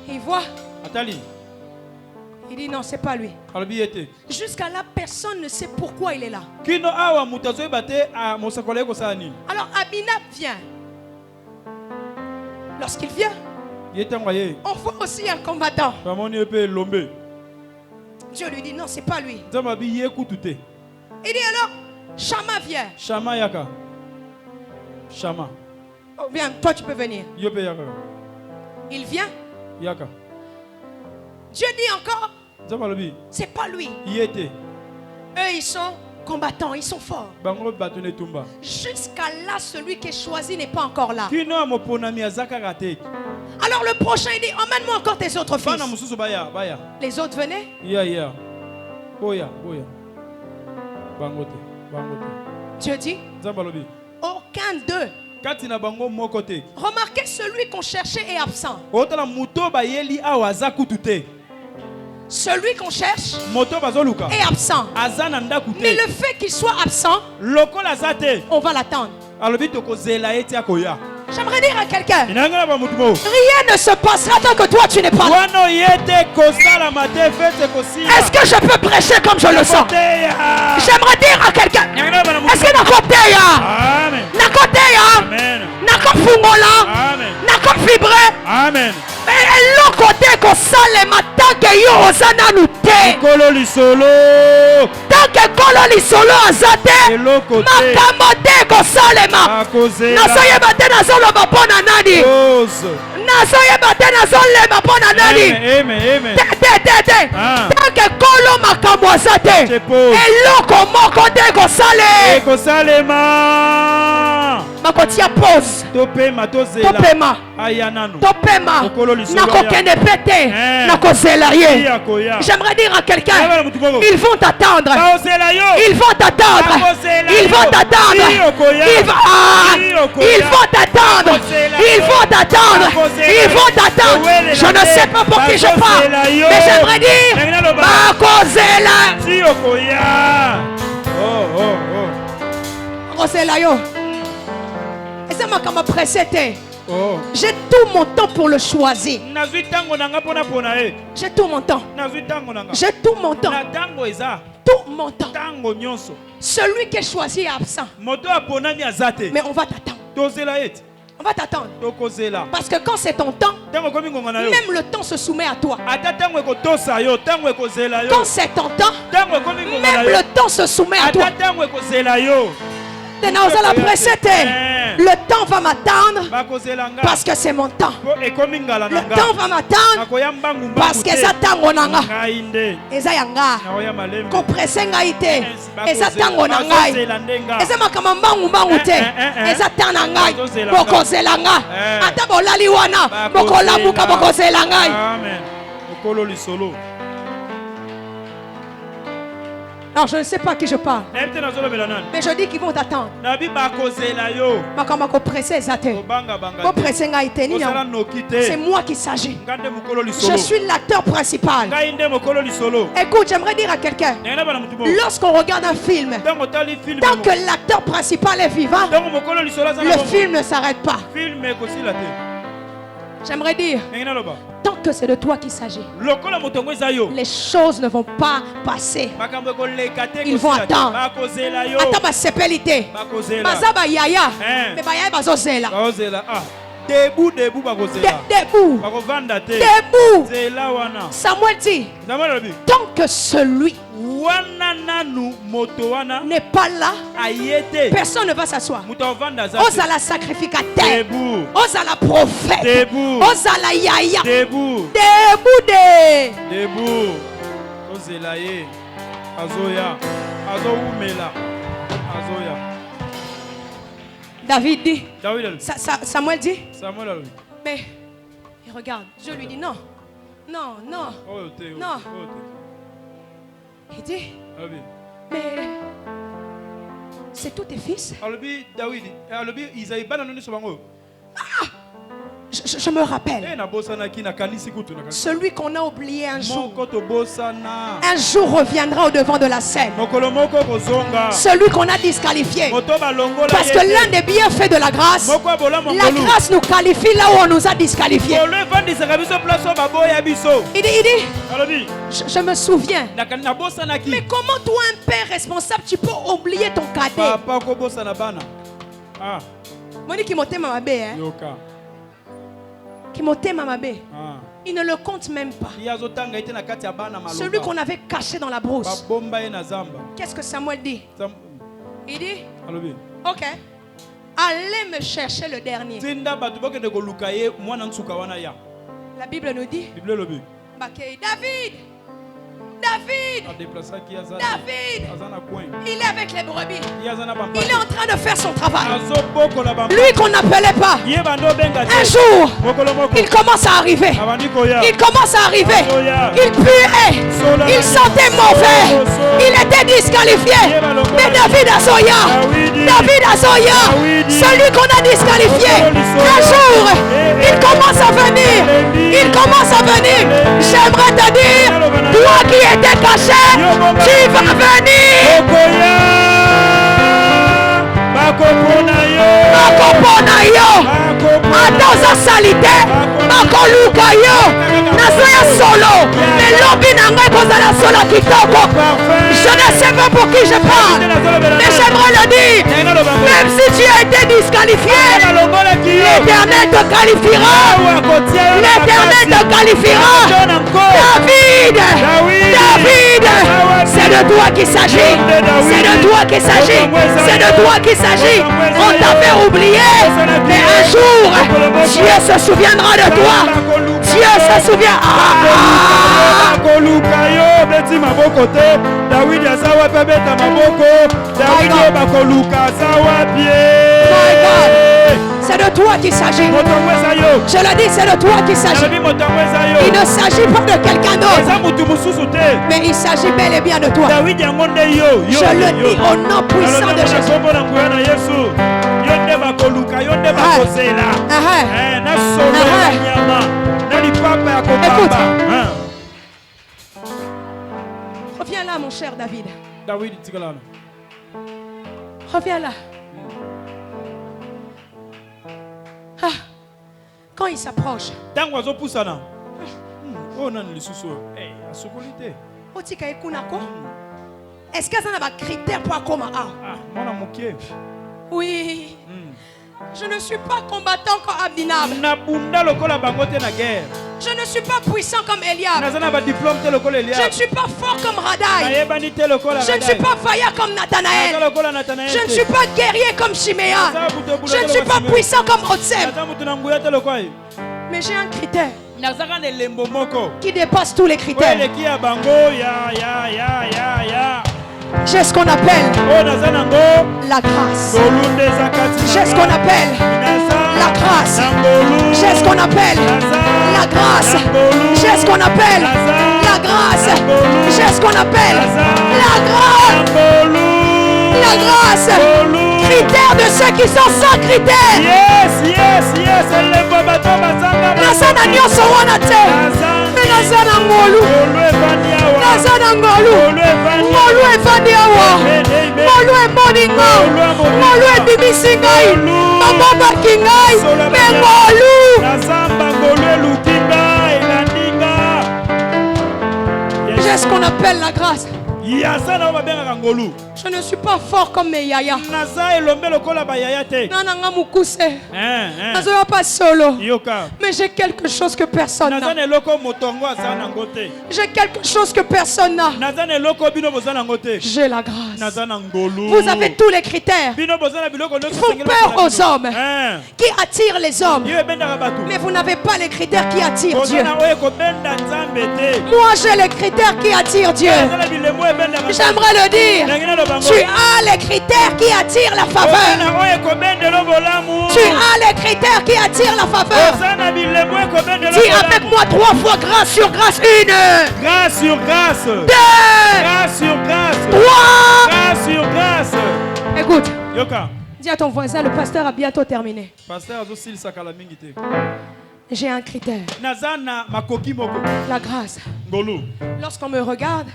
Il voit. Il dit non, c'est pas lui. Jusqu'à là, personne ne sait pourquoi il est là. Alors Abinab vient. Lorsqu'il vient, on voit aussi un combattant. Dieu lui dit non, c'est pas lui. Il dit alors, Shama vient. Shama. Oh, viens, toi tu peux venir. Il vient. Dieu dit encore, c'est pas lui. Eux ils sont combattants, ils sont forts. Jusqu'à là, celui qui est choisi n'est pas encore là. Alors le prochain il dit, emmène-moi encore tes autres fils. Les autres venaient. Dieu dit, aucun d'eux. Remarquez, celui qu'on cherchait est absent. Celui qu'on cherche est absent. Mais le fait qu'il soit absent, on va l'attendre. J'aimerais dire à quelqu'un, rien ne se passera tant que toi tu n'es pas là. Est-ce que je peux prêcher comme je le sens? J'aimerais dire à quelqu'un, est-ce que Nako fungola, Nako fibre, mais l'autre côté que ça les matins que yo osana nous té. Tant que kolo li solo azate, makamote ko salema. Nasoye bate na solo bapona nani. Nasoye bate na solo bapona nani. Te. Tant que kolo makambo azate, eloko moko te ko sale. Ko salema. Makotia pause. Topema. Nako kende pete. Nako zelaye. J'aimerais dire à quelqu'un, ils vont t'attendre. Ils vont t'attendre. Ils vont t'attendre. Ils vont t'attendre. Ils vont t'attendre. Ils vont t'attendre. Je ne sais pas pour qui je parle, mais j'aimerais dire Makozela. Makozela yo. Et ça m'a comme pressé. J'ai tout mon temps pour le choisir. J'ai tout mon temps. J'ai tout mon temps. Tout mon temps. Celui qui est choisi est absent. Mais on va t'attendre. On va t'attendre. Parce que quand c'est ton temps, même le temps se soumet à toi. Quand c'est ton temps, même le temps se soumet à toi. Le temps va m'attendre parce que c'est mon temps. Le temps va m'attendre parce que c'est tango nanga. Eza yanga. Compressé ngaite. Eza tango nanga. Eza makamambangu bangu te. Eza tananga. Bokozelanga. Ata bolali wana. Bokolamuka bokozelanga. Amen. Okolo li solo. Non, je ne sais pas à qui je parle. Mais je dis qu'ils vont t'attendre. C'est moi qui s'agit. Je suis l'acteur principal. Écoute, j'aimerais dire à quelqu'un, lorsqu'on regarde un film, tant que l'acteur principal est vivant, le film ne s'arrête pas. J'aimerais dire, tant que c'est de toi qu'il s'agit, les choses ne vont pas passer. Ils vont attendre. Attends ma sépélité. Mazaba yaya. Mais yaya bazozela. Debout. Samuel dit, tant que celui n'est pas là, personne ne va s'asseoir. Osala sacrificateur, osala prophète, osala yaya. Debout. Oselaye. Azoya. David dit. Samuel dit. Mais il regarde. Je lui dis non. Il dit. Mais c'est tous tes fils. Je me rappelle. Celui qu'on a oublié un jour reviendra au devant de la scène. Celui qu'on a disqualifié. Parce que l'un des bienfaits de la grâce nous qualifie là où on nous a disqualifiés. Il dit, je me souviens. Mais comment toi, un père responsable, tu peux oublier ton cadet? Il ne le compte même pas. Celui qu'on avait caché dans la brousse. Qu'est-ce que Samuel dit? Il dit, ok, allez me chercher le dernier. La Bible nous dit, David, il est avec les brebis. Il est en train de faire son travail. Lui qu'on n'appelait pas. Un jour, il commence à arriver. Il puait. Il sentait mauvais. Il était disqualifié. Mais David Azoya, celui qu'on a disqualifié, un jour, il commence à venir. J'aimerais te dire, toi qui étais caché, tu vas venir. salité bakoluka yo nazo ya solo mais lobi na ngai kozala solo kitoko. Je ne sais pas pour qui je parle, mais j'aimerais le dire. Même si tu as été disqualifié, l'Éternel te qualifiera. L'Éternel te qualifiera. David, c'est de toi qu'il s'agit. C'est de toi qu'il s'agit. C'est de toi qu'il s'agit. On t'avait oublié, mais un jour, Dieu se souviendra de toi. Dieu se souvient. C'est de toi qu'il s'agit. Je le dis, c'est de toi qu'il s'agit. Il ne s'agit pas de quelqu'un d'autre, mais il s'agit bel et bien de toi. Je le dis au nom puissant de Jésus. Écoute. Reviens là, mon cher David. Reviens là. Quand il s'approche, est-ce que ça n'a pas de critères pour comment? Oui. Je ne suis pas combattant comme Abinab. Je ne suis pas puissant comme Eliab. Je ne suis pas fort comme Radai. Je ne suis pas vaillant comme Nathanaël. Je ne suis pas guerrier comme Chiméa. Je ne suis pas puissant comme Otsem. Mais j'ai un critère qui dépasse tous les critères. J'ai ce qu'on appelle la grâce. J'ai ce qu'on appelle la grâce. J'ai ce qu'on appelle la grâce. J'ai ce qu'on appelle la grâce. J'ai ce qu'on appelle la grâce. La grâce. Critère de ceux qui sont sans critères. Nazana nyonso wana te. Nazana ngolu. Nazana ngolu. Ngolu evandi awa. Ngolu emoninga. Ngolu ebimisi ngai. Babobaki ngai. Me ngolu. J'ai ce qu'on appelle la grâce. Je ne suis pas fort comme mes yaya. Pas solo. Mais j'ai quelque chose que personne n'a. J'ai quelque chose que personne n'a. J'ai la grâce. Vous avez tous les critères qui font peur aux hommes, qui attirent les hommes. Mais vous n'avez pas les critères qui attirent Dieu. Moi j'ai les critères qui attirent Dieu. J'aimerais le dire. Tu as les critères qui attirent la faveur. Tu as les critères qui attirent la faveur. Dis avec moi 3 fois grâce sur grâce. 1. Grâce sur grâce. 2. Grâce sur grâce. 3. Grâce sur grâce. Écoute. Dis à ton voisin, le pasteur a bientôt terminé. J'ai un critère. La grâce. Lorsqu'on me regarde,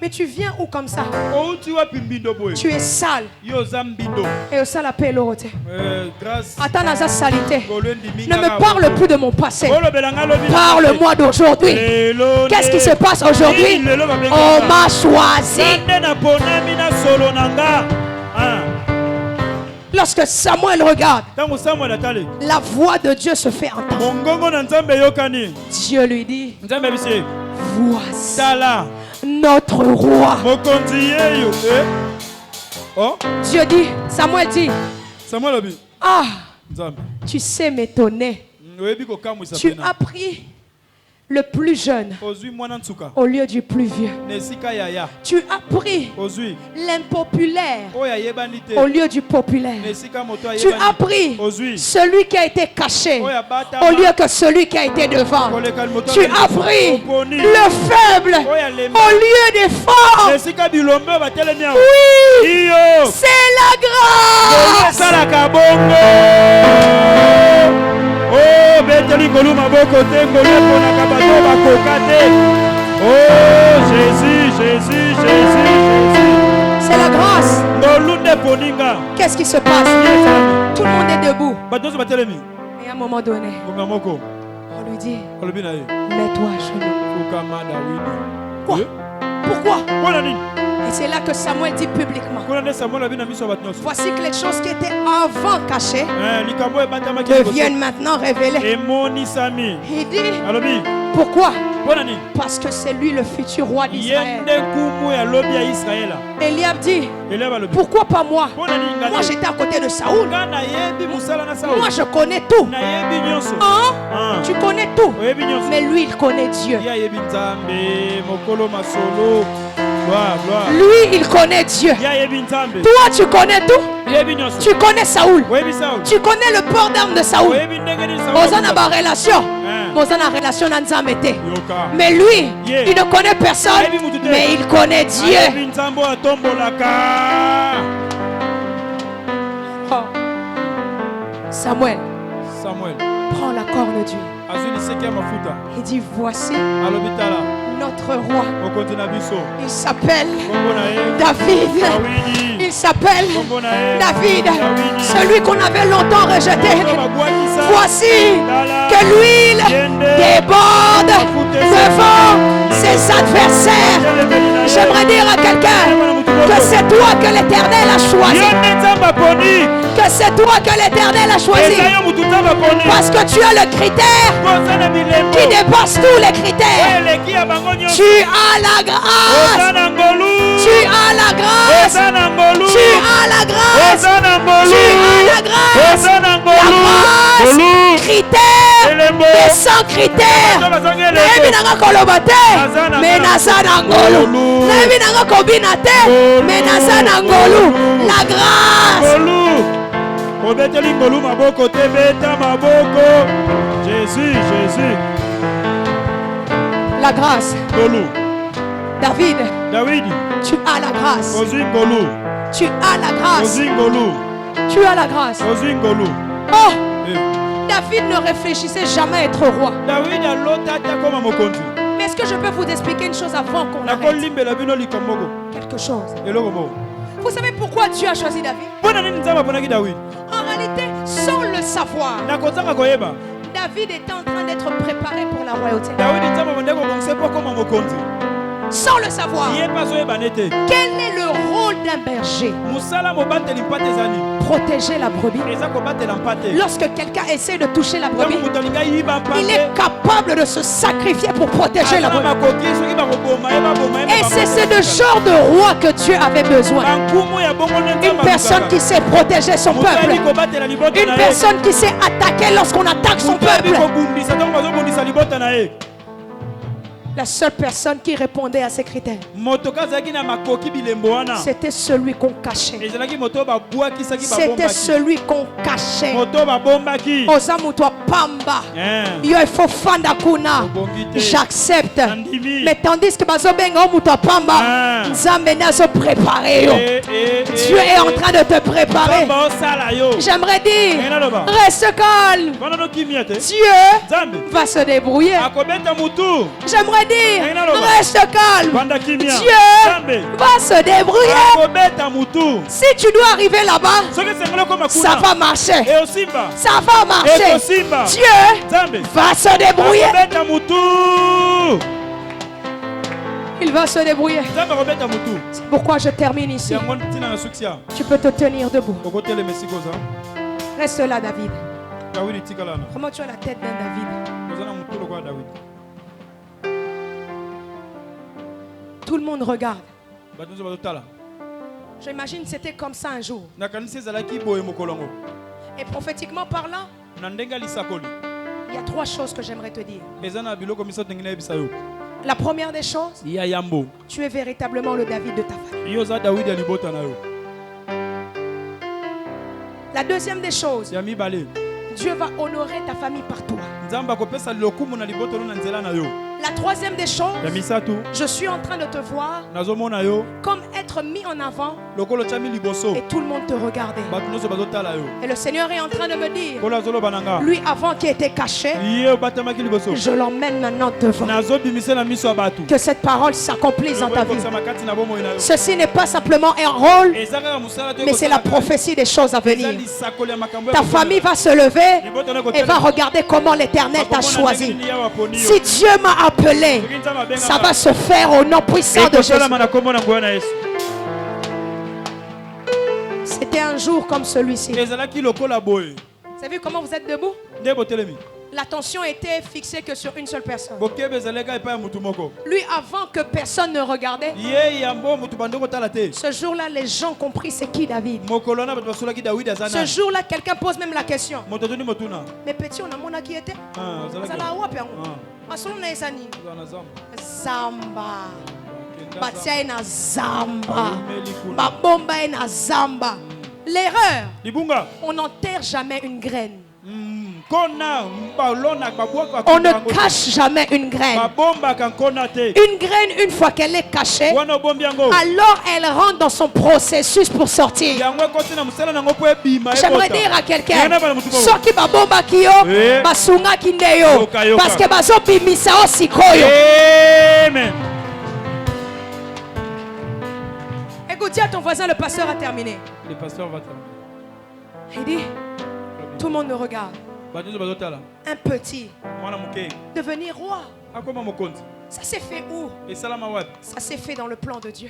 mais tu viens où comme ça? Tu es sale. Et au sale appelle l'autre. Attends à sa salité. Ne me parle plus de mon passé. Parle-moi d'aujourd'hui. Qu'est-ce qui se passe aujourd'hui? On m'a choisi. Lorsque Samuel regarde, la voix de Dieu se fait entendre. Dieu lui dit, voici notre roi. Dieu dit, Samuel dit, ah, tu sais m'étonner. Tu as pris le plus jeune au lieu du plus vieux. Tu as pris l'impopulaire au lieu du populaire. Tu as pris celui qui a été caché au lieu que celui qui a été devant. Tu as pris le faible au lieu des forts. Oui, c'est la grâce. Oh, beteli ngolu maboko te ngolu pona kabato bakokate. Oh, Jésus, Jésus, Jésus, Jésus. C'est la grâce. Ngolu ne poninga. Qu'est-ce qui se passe? Tout le monde est debout. Et à un moment donné, on lui dit, mets-toi à genoux. Quoi? Pourquoi? Et c'est là que Samuel dit publiquement, voici que les choses qui étaient avant cachées deviennent maintenant révélées. Il dit, pourquoi? Parce que c'est lui le futur roi d'Israël. Eliab dit, pourquoi pas moi? Moi j'étais à côté de Saoul. Moi je connais tout. Hein? Tu connais tout. Mais lui il connaît Dieu. Lui il connaît Dieu. Toi tu connais tout. Tu connais Saoul. Tu connais le port d'armes de Saoul. Vous en avez relation. Vous en avez relation dans Nzambe. Mais lui, il ne connaît personne, mais il connaît Dieu. Oh. Samuel, prends la corne d'huile. Il dit, voici notre roi. Il s'appelle David. Il s'appelle David, celui qu'on avait longtemps rejeté. Voici que l'huile déborde devant ses adversaires. J'aimerais dire à quelqu'un que c'est toi que l'Éternel a choisi. Que c'est toi que l'Éternel a choisi. Parce que tu as le critère qui dépasse tous les critères. Tu as la grâce. Tu as la grâce. Tu as la grâce. Tu as la grâce. La grâce. Critères et sans critères. Naebi nanga kolobate. Mais naza nangolu. Naebi nanga kobinate. Mais naza nangolu. La grâce. Jésus, Jésus. La grâce. David. Tu as la grâce. Tu as la grâce. Tu as la grâce. Oh! David ne réfléchissait jamais à être roi. Mais est-ce que je peux vous expliquer une chose avant qu'on arrête? Quelque chose. Vous savez pourquoi Dieu a choisi David? En réalité, sans le savoir, David était en train d'être préparé pour la royauté. Sans le savoir, quel est le rôle d'un berger? Protéger la brebis. Lorsque quelqu'un essaie de toucher la brebis, il est capable de se sacrifier pour protéger la brebis. Et c'est ce genre de roi que Dieu avait besoin. Une personne qui sait protéger son peuple. Une personne qui sait attaquer lorsqu'on attaque son peuple. La seule personne qui répondait à ces critères, c'était celui qu'on cachait. C'était celui qu'on cachait. Ozamuto pamba. Yo il faut fanda kuna. J'accepte. Mais tandis que bazobenga omuto pamba, Nzambe nazo préparé. Dieu est en train de te préparer. J'aimerais dire, reste calme. Dieu va se débrouiller. J'aimerais dire, reste calme. Dieu va se débrouiller. Si tu dois arriver là-bas, ça va marcher. Ça va marcher. Dieu va se débrouiller. Il va se débrouiller. C'est pourquoi je termine ici. Tu peux te tenir debout. Reste là, David. Comment tu as la tête d'un David? Tout le monde regarde. J'imagine que c'était comme ça un jour. Et prophétiquement parlant, il y a trois choses que j'aimerais te dire. La première des choses, tu es véritablement le David de ta famille. La deuxième des choses, Dieu va honorer ta famille par toi. La troisième des choses, je suis en train de te voir comme être mis en avant et tout le monde te regardait. Et le Seigneur est en train de me dire, lui avant qui était caché, je l'emmène maintenant devant. Que cette parole s'accomplisse dans ta vie. Ceci n'est pas simplement un rôle, mais c'est la prophétie des choses à venir. Ta famille va se lever et va regarder comment l'Éternel t'a choisi. Si Dieu m'a appelé, ça va se faire au nom puissant de Jésus. C'était un jour comme celui-ci. Vous avez vu comment vous êtes debout? L'attention était fixée que sur une seule personne. Lui, avant que personne ne regardait, ce jour-là, les gens ont compris c'est qui David. Ce jour-là, quelqu'un pose même la question. Mais petit, on a mon qui était. Zamba. Batia na Zamba. Babomba na Zamba. L'erreur, on n'enterre jamais une graine. On ne cache jamais une graine. Une graine, une fois qu'elle est cachée, alors elle rentre dans son processus pour sortir. J'aimerais dire à quelqu'un, soki babomba kiyo, basunga kindeyo, parce que bazo bimisa osikoyo. Amen. Écoute, dis à ton voisin, le pasteur a terminé. Le pasteur va terminer. Il dit, tout le monde me regarde. Un petit devenir roi. Ça s'est fait où? Ça s'est fait dans le plan de Dieu.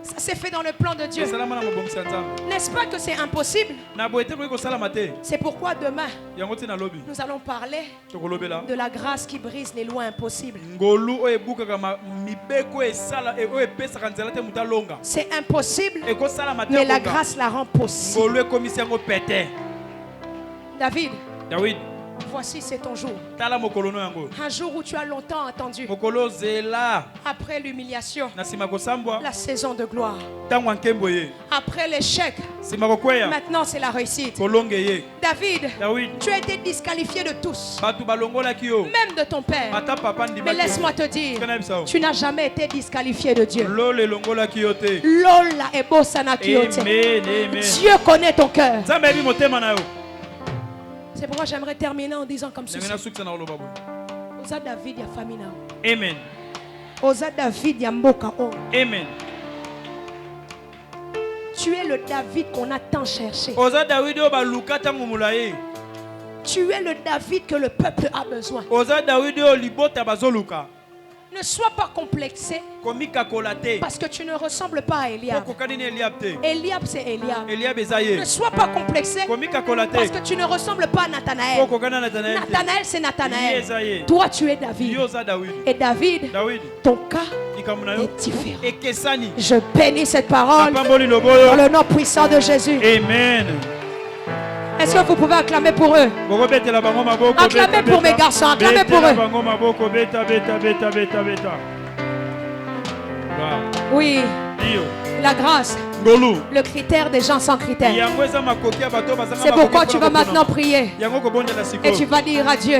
Ça s'est fait dans le plan de Dieu. N'est-ce pas que c'est impossible? C'est pourquoi demain, nous allons parler de la grâce qui brise les lois impossibles. C'est impossible, mais la grâce la rend possible. David, voici c'est ton jour. Un jour où tu as longtemps attendu. Après l'humiliation, la saison de gloire. Après l'échec, maintenant c'est la réussite. David, tu as été disqualifié de tous, même de ton père. Mais laisse-moi te dire, tu n'as jamais été disqualifié de Dieu. Dieu connaît ton cœur. C'est pourquoi j'aimerais terminer en disant comme ceci. Oza David ya famille. Amen. Oza David ya mboka. Amen. Tu es le David qu'on a tant cherché. Oza David ba lukata ngumulaye. Tu es le David que le peuple a besoin. Oza David libota bazoluka. Ne sois pas complexé parce que tu ne ressembles pas à Eliab. Eliab c'est Eliab. Ne sois pas complexé parce que tu ne ressembles pas à Nathanaël. Nathanaël c'est Nathanaël. Toi tu es David. Et David, ton cas est différent. Je bénis cette parole dans le nom puissant de Jésus. Amen. Est-ce que vous pouvez acclamer pour eux? Acclamez pour mes garçons, acclamez pour eux. Oui, la grâce, le critère des gens sans critères. C'est pourquoi tu vas maintenant prier et tu vas dire à Dieu,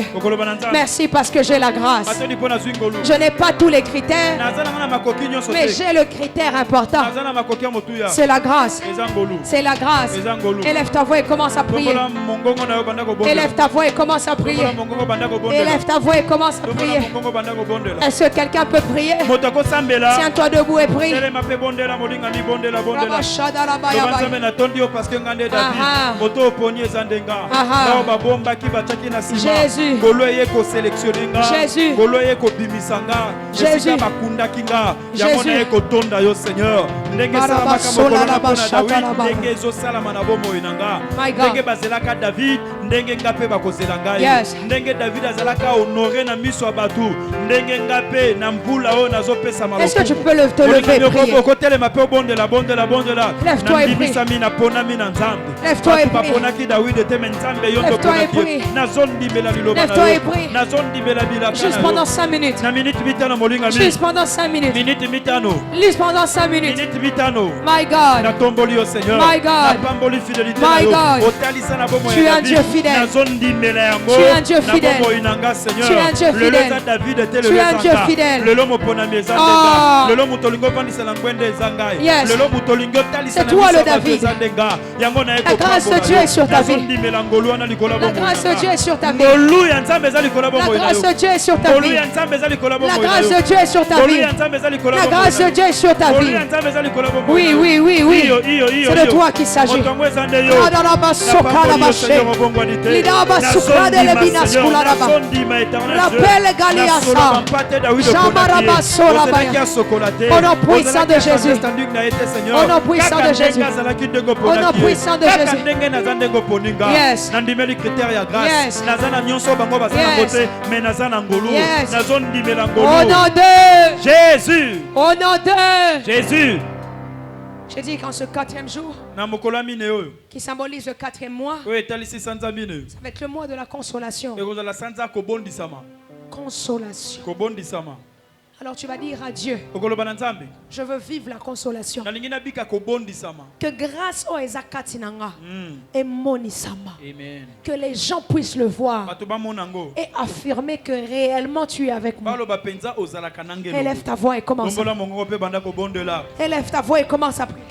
merci parce que j'ai la grâce. Je n'ai pas tous les critères, mais j'ai le critère important. C'est la grâce. C'est la grâce. Élève ta voix et commence à prier. Élève ta voix et commence à prier. Élève ta voix et commence à prier. Est-ce que quelqu'un peut prier? Tiens-toi debout et prie. Jésus. Est-ce que tu peux te lever et prier? Lève-toi et prie. Lève-toi et prie. Lève-toi et prie. Lève-toi et prie. Juste pendant 5 minutes. Juste pendant 5 minutes. Juste pendant 5 minutes. My God. My God. My God. Tu es un Dieu fidèle. Tu es un Dieu fidèle. Tu es un Dieu fidèle. Tu es un Dieu fidèle. Yes. C'est toi le David. La grâce de Dieu est sur ta vie. La grâce de Dieu est sur ta vie. La grâce de Dieu est sur ta vie. La grâce de Dieu est sur ta vie. La grâce de Dieu est sur ta vie. Oui, oui, oui, oui. C'est de toi qu'il s'agit. Au nom puissant de Jésus. Au nom puissant de Jésus. Au nom puissant de Jésus. Yes. Yes. Yes. Au nom de Jésus. Au nom de Jésus. J'ai dit qu'en ce 4e jour, qui symbolise le 4e mois, ça va être le mois de la consolation. Consolation. Alors tu vas dire à Dieu, je veux vivre la consolation. Que grâce au Ezakatinanga et Monisama, que les gens puissent le voir et affirmer que réellement tu es avec moi. Élève ta voix et commence. Élève ta voix et commence à prier.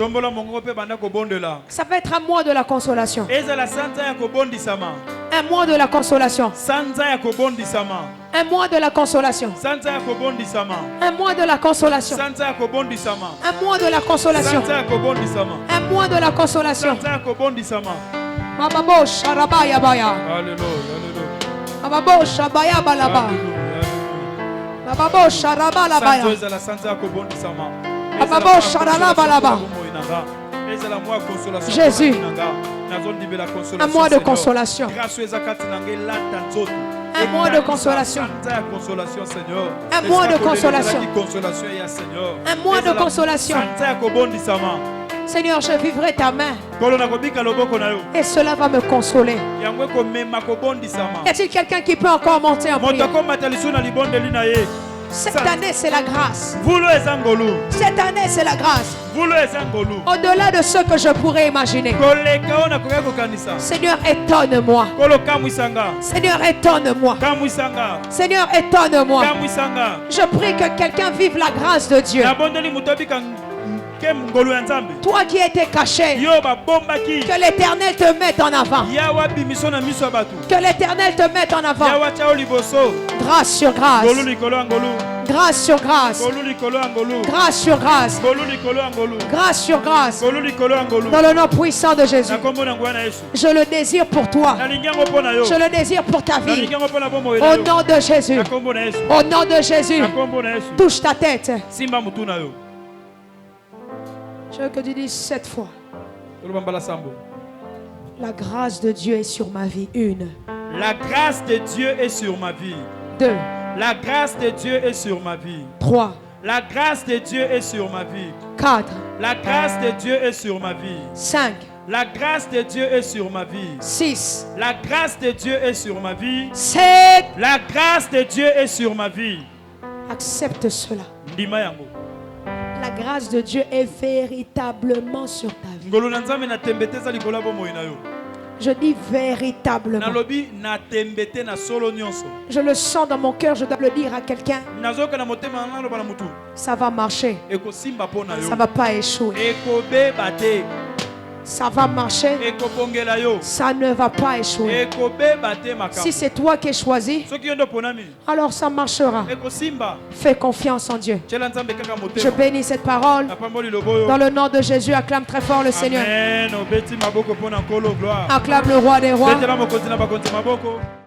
Ça va être un mois de la consolation. Un mois de la consolation. Un mois de la consolation. Un mois de la consolation. Un mois de la consolation. Un mois de la consolation. Mababo sharabaya baya. Mababo shabaya balaba. Mababo sharabala baya. Mababo sharala balaba. Jésus. Un mois de consolation. Un mois de consolation. Un mois de consolation. Un mois de consolation. Seigneur, je vivrai ta main. Et cela va me consoler. Y a-t-il quelqu'un qui peut encore monter en prière? Cette année, c'est la grâce. Cette année, c'est la grâce. Au-delà de ce que je pourrais imaginer. Seigneur, étonne-moi. Seigneur, étonne-moi. Seigneur, étonne-moi. Je prie que quelqu'un vive la grâce de Dieu. Toi qui étais caché, que l'Éternel te mette en avant. Que l'Éternel te mette en avant. Grâce sur grâce. Grâce sur grâce. Grâce sur grâce. Grâce sur grâce. Dans le nom puissant de Jésus. Je le désire pour toi. Je le désire pour ta vie. Au nom de Jésus. Au nom de Jésus. Touche ta tête. Je veux que tu dises 7 fois. La grâce de Dieu est sur ma vie. 1. La grâce de Dieu est sur ma vie. 2. La grâce de Dieu est sur ma vie. 3. La grâce de Dieu est sur ma vie. 4. La grâce de Dieu est sur ma vie. 5. La grâce de Dieu est sur ma vie. 6. La grâce de Dieu est sur ma vie. 7. La grâce de Dieu est sur ma vie. Accepte cela. La grâce de Dieu est véritablement sur ta vie. Je dis véritablement. Je le sens dans mon cœur, je dois le dire à quelqu'un. Ça va marcher. Ça ne va pas échouer. Ça va marcher. Ça ne va pas échouer. Si c'est toi qui es choisi, alors ça marchera. Fais confiance en Dieu. Je bénis cette parole. Dans le nom de Jésus, acclame très fort le Seigneur. Acclame le roi des rois.